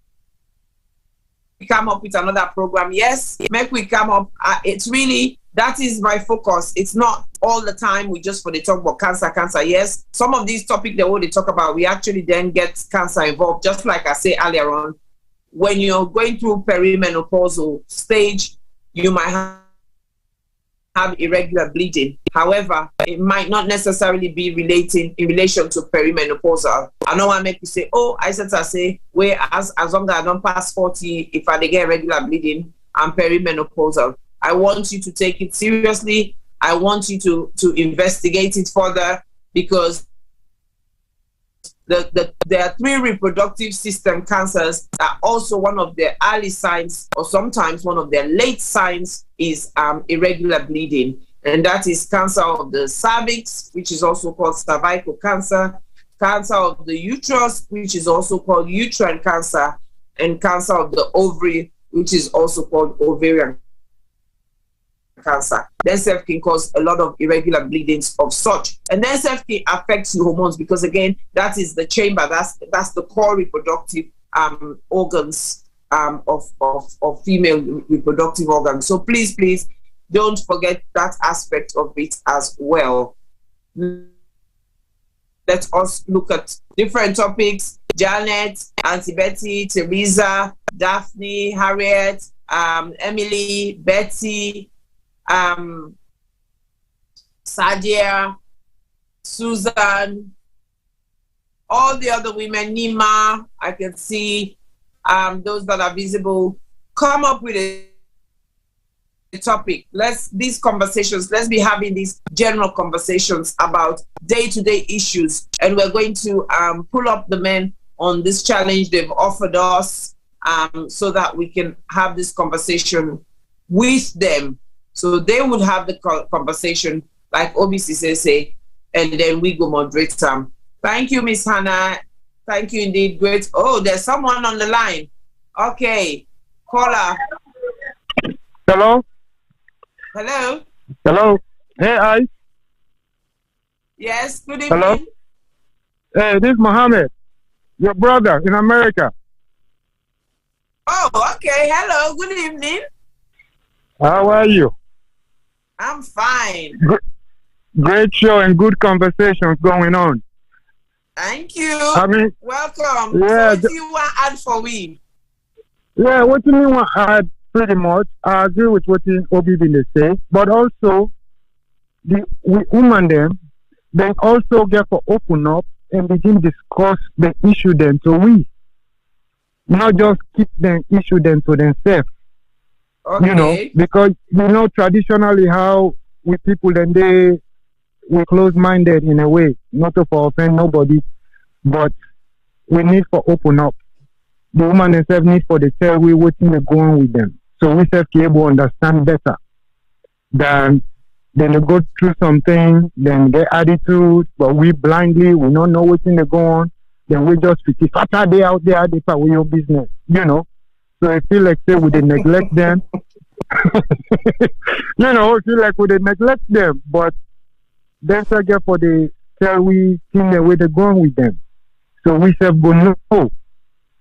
come up with another program. Yes, make we come up. It's really, that is my focus. It's not all the time we just for the talk about cancer. Yes, some of these topics that they talk about, we actually then get cancer involved. Just like I said earlier on, when you're going through perimenopausal stage, you might have irregular bleeding. However, it might not necessarily be in relation to perimenopausal. I know I make you say, oh, I say, where as long as I don't pass 40, if I get irregular bleeding, I'm perimenopausal. I want you to take it seriously. I want you to investigate it further, because there are 3 reproductive system cancers that also one of their early signs, or sometimes one of their late signs, is irregular bleeding. And that is cancer of the cervix, which is also called cervical cancer, cancer of the uterus, which is also called uterine cancer, and cancer of the ovary, which is also called ovarian cancer. Then self can cause a lot of irregular bleedings of such. And then self can affect your hormones, because again, that is the chamber, that's the core reproductive organs of female reproductive organs. So please don't forget that aspect of it as well. Let us look at different topics. Janet, Auntie Betty, Teresa, Daphne, Harriet, Emily, Betty, Sadia, Susan, all the other women, Nima, I can see those that are visible. Come up with a topic. Let's be having these general conversations about day-to-day issues, and we're going to pull up the men on this challenge they've offered us, so that we can have this conversation with them. So they would have the conversation like OBC say, and then we go moderate them. Thank you, Miss Hannah. Thank you indeed. Great. Oh, there's someone on the line. Okay. Caller. Hello? Hello? Hello? Hey, I. Yes, good evening. Hello? Hey, this is Mohammed, your brother in America. Oh, okay. Hello, good evening. How are you? I'm fine. Great show and good conversations going on. Thank you. I mean, welcome. Yeah, so if you want to add for we? Yeah, what you mean? I pretty much I agree with what Obi been say, but also the women them, they also get to open up and begin discuss the issue then. So we not just keep the issue then to themselves. Okay. You know, because traditionally how we people then we close-minded in a way, not to offend nobody, but we need to open up. The woman themselves need for the tell we what's going with them. So we self be able to understand better than they go through something, then get attitude, but we blindly, we don't know what's going on, then we just fit after they out there, they part with your business, So I feel like say we they neglect them. I feel like we they neglect them, but then I get for the tell we think the way they're going with them. So we self go know.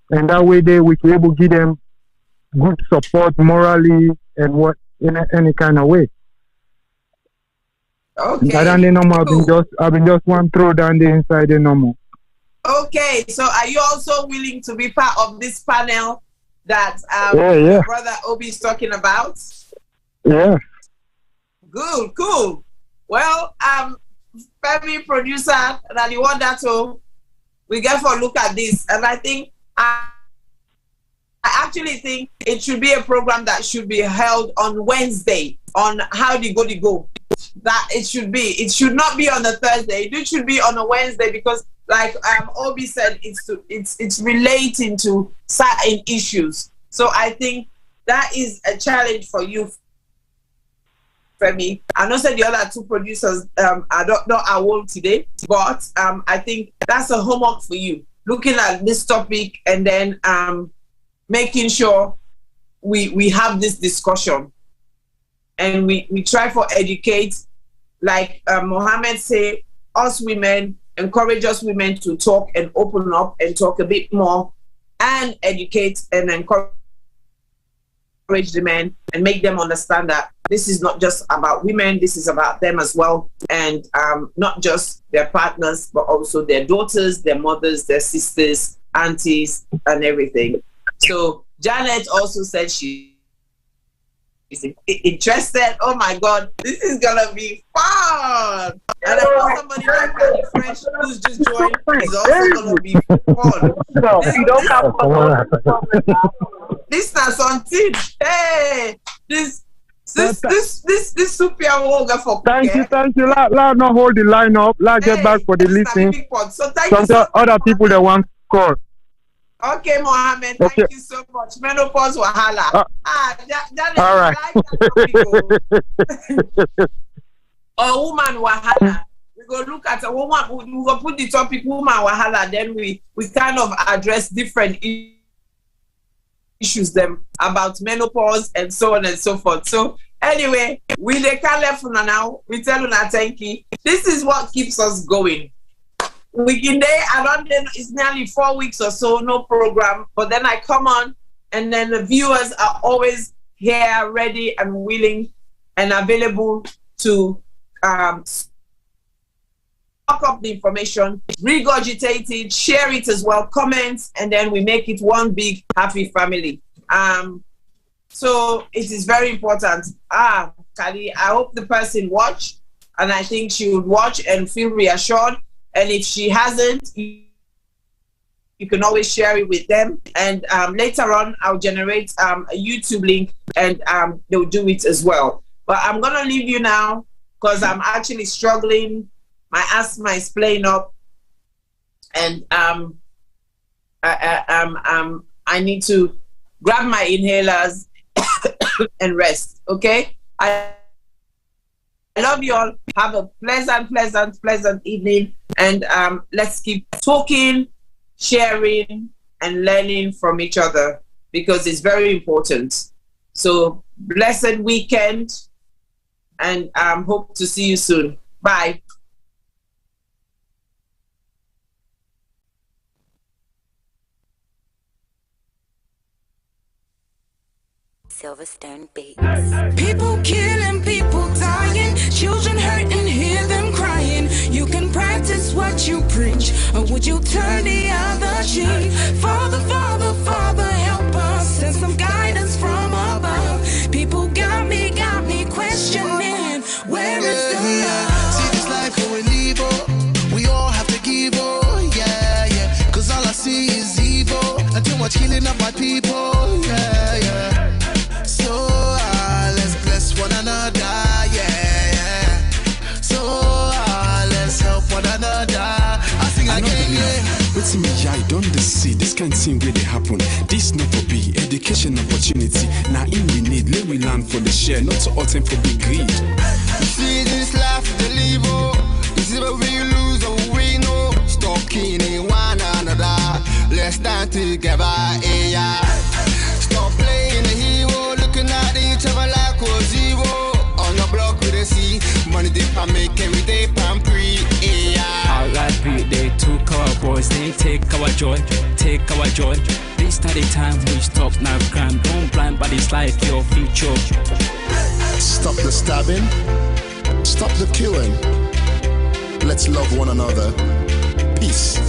And that way we can able to give them good support morally and what in any kind of way. Okay. I've been just one throw down the inside the normal. Okay, so are you also willing to be part of this panel that yeah. Brother Obi is talking about? Yeah. Good, cool. Well, Femi producer, that you want that to we get for a look at this, and I think I actually think it should be a program that should be held on Wednesday on how the go. That it should not be on a Thursday. It should be on a Wednesday, because like Obi said, it's relating to certain issues. So I think that is a challenge for you, Femi. I know said the other two producers I don't know how old today, but I think that's a homework for you. Looking at this topic and then making sure we have this discussion and we try for educate, like Mohammed say, us women, encourage us women to talk and open up and talk a bit more and educate and encourage the men and make them understand that this is not just about women, this is about them as well, and not just their partners, but also their daughters, their mothers, their sisters, aunties, and everything. So Janet also said she's interested. Oh my God, this is gonna be fun. And I know somebody like Candy Fresh who's just joined is also gonna be fun. This is something. Hey, this super woga for. Thank you. Let not hold the line up. Let get back for the listening. So thank you so other people that want to call. Okay, Mohammed, thank you so much. Menopause wahala. All right. Or woman wahala. We go look at a woman. We go put the topic woman wahala. Then we kind of address different issues them about menopause and so on and so forth. So anyway, we the left now. We tell you thank you. This is what keeps us going. Weekend day, it's nearly 4 weeks or so, no program. But then I come on, and then the viewers are always here, ready and willing and available to stock up the information, regurgitate it, share it as well, comments, and then we make it one big happy family. So it is very important. Kali, I hope the person watch, and I think she would watch and feel reassured. And if she hasn't, you can always share it with them. And later on, I'll generate a YouTube link and they'll do it as well. But I'm going to leave you now because I'm actually struggling. My asthma is playing up. And I need to grab my inhalers and rest, okay? I love you all. Have a pleasant evening. And let's keep talking, sharing, and learning from each other because it's very important. So, blessed weekend, and hope to see you soon. Bye. Silverstone Beats. People killing, people dying, children hurting, hear them crying. You can practice what you preach, or would you turn the other cheek? Father, Father, Father, help us, send some guidance from above. People got me questioning, where is the love? See this life we live, we all have to give, yeah. Cause all I see is evil, and too much killing of my people, yeah. So let's bless one another, yeah. So let's help one another. I sing again, yeah. What's me, I don't see this kind of thing where they happen. This not for be education opportunity. Now in we need, let we learn for the share, not to attempt for big greed. You see this life, the live, this is where we lose or we know. Stop killing one another. Let's stand together, yeah. Stop playing the hero, looking at each other like we're zero. On the block with a C, money dip and make every day pan pre, yeah. Our life beat, they took our boys, they take our joy, This study time we stop now crime, don't blind by this life, your future. Stop the stabbing, stop the killing. Let's love one another. Peace.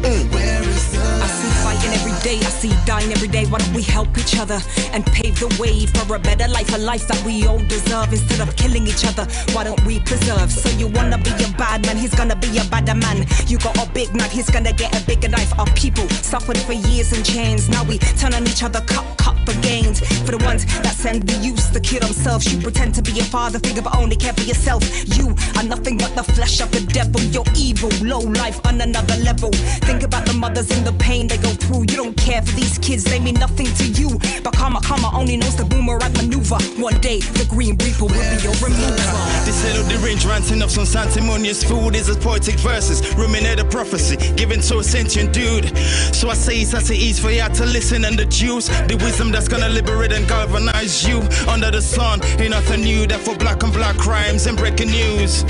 Where is the love? I see fighting every day, I see dying every day. Why don't we help each other and pave the way for a better life, a life that we all deserve? Instead of killing each other, why don't we preserve? So you wanna be a bad man, he's gonna be a badder man. You got a big knife, he's gonna get a bigger knife. Our people suffered for years in chains. Now we turn on each other, cut for gains. For the ones that send the youth to kill themselves, you pretend to be a father, figure but only care for yourself. You are nothing but the flesh of the devil. You're evil, low life on another level. Think about the mothers and the pain they go through. You don't care for these kids, they mean nothing to you. But karma only knows the boomerang maneuver. One day the Green Reaper will be your remover. They settle the range, ranting up some sanctimonious food is as poetic verses, ruminate a prophecy given to a sentient dude. So I say it's as it is for you to listen and deduce the wisdom that's gonna liberate and galvanize you. Under the sun ain't nothing new, that for black on black crimes and breaking news.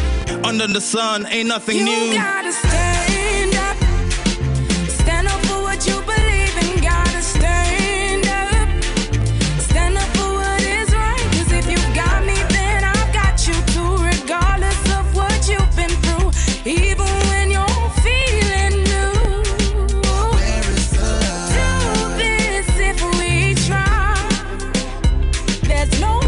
Under the sun ain't nothing new. You gotta stand up, stand up for what you believe in. Gotta stand up for what is right. Cause if you got me, then I've got you too. Regardless of what you've been through, even when you're feeling new. Where is the love? Do this if we try. There's no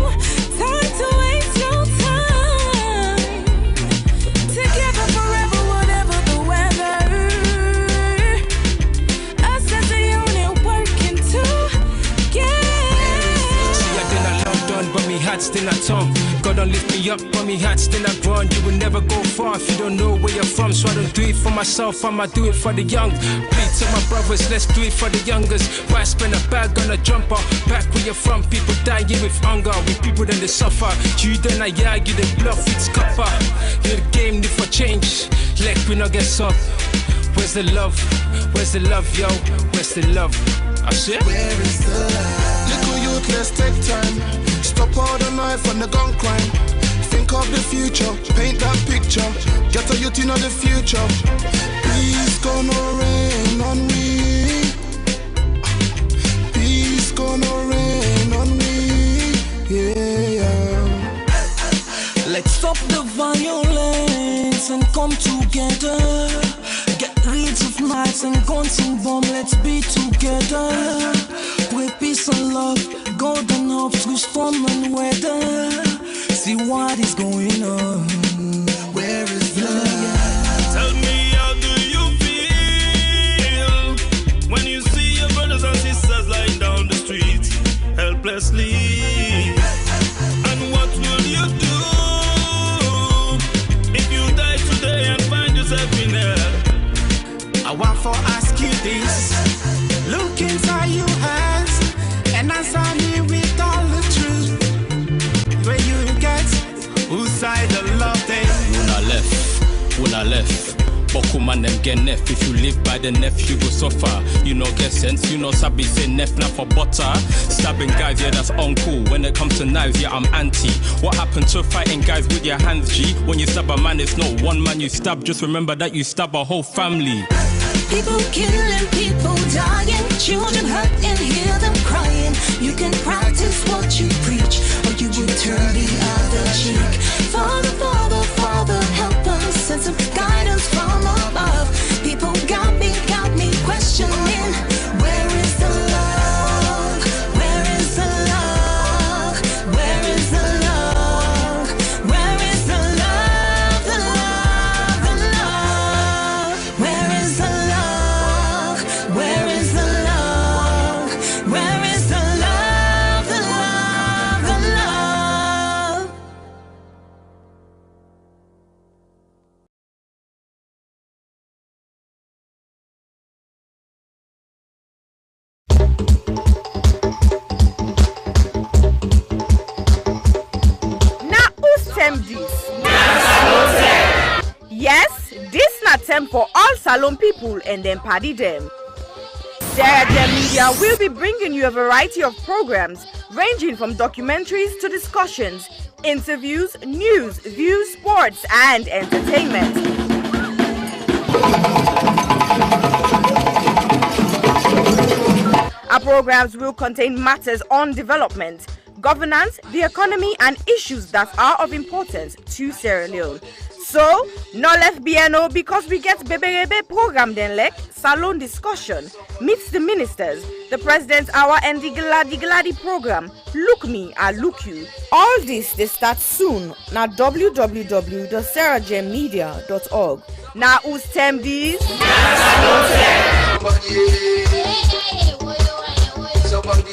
still at home. God don't lift me up, but me heart still at ground. You will never go far if you don't know where you're from. So I don't do it for myself, I'ma do it for the young. Please to my brothers, let's do it for the youngers. Why spend a bag on a jumper? Back where you're from, people dying with hunger. With people then they suffer. You then I you the bluff, it's copper. You're the game, need for change. Like we not get up. Where's the love? Where's the love, yo? Where's the love? I said, where is the love? Little youth, let's take time. Stop all the knife and the gun crime. Think of the future, paint that picture. Get a youth in the future. Peace gonna rain on me. Peace gonna rain on me. Yeah. Let's stop the violence and come together. Get rid of knives and guns and bombs. Let's be together. With peace and love, golden hope through storm and weather. See what is going on. Where is love? Tell me, how do you feel when you see your brothers and sisters lying down the street helplessly? And what will you do if you die today and find yourself in hell? I want to ask you this. Look inside your eyes and answer me with all the truth. Where you get, whose side the love they? When I left. Boku man them get nef. If you live by the nef, you go suffer. You know get sense, you know sabi say nef not for butter. Stabbing guys, yeah that's uncool. When it comes to knives, yeah I'm anti. What happened to fighting guys with your hands, G? When you stab a man, it's not one man you stab. Just remember that you stab a whole family. People killing, people dying, children hurt and hear them crying. You can practice what you preach, or you will turn the other cheek. Father, Father, Father, help us, send some guidance from above. People got me questioning, where is the love? Where is the love? Where is the love? Where is the love? The love, the love. Where is the love? Where is the love? Where is the love? The love, the love. Yes, this not time for all Salon people and then party them. Sarah Jem Media will be bringing you a variety of programs ranging from documentaries to discussions, interviews, news, views, sports, and entertainment. Our programs will contain matters on development, governance, the economy, and issues that are of importance to Sierra Leone. So, no left BNO because we get Bebe program then like Salon discussion, meets the ministers, the president's hour and the Gladi program, Look Me, I Look You. All this they start soon na www.sarahjemmedia.org. Now who's tem these? Somebody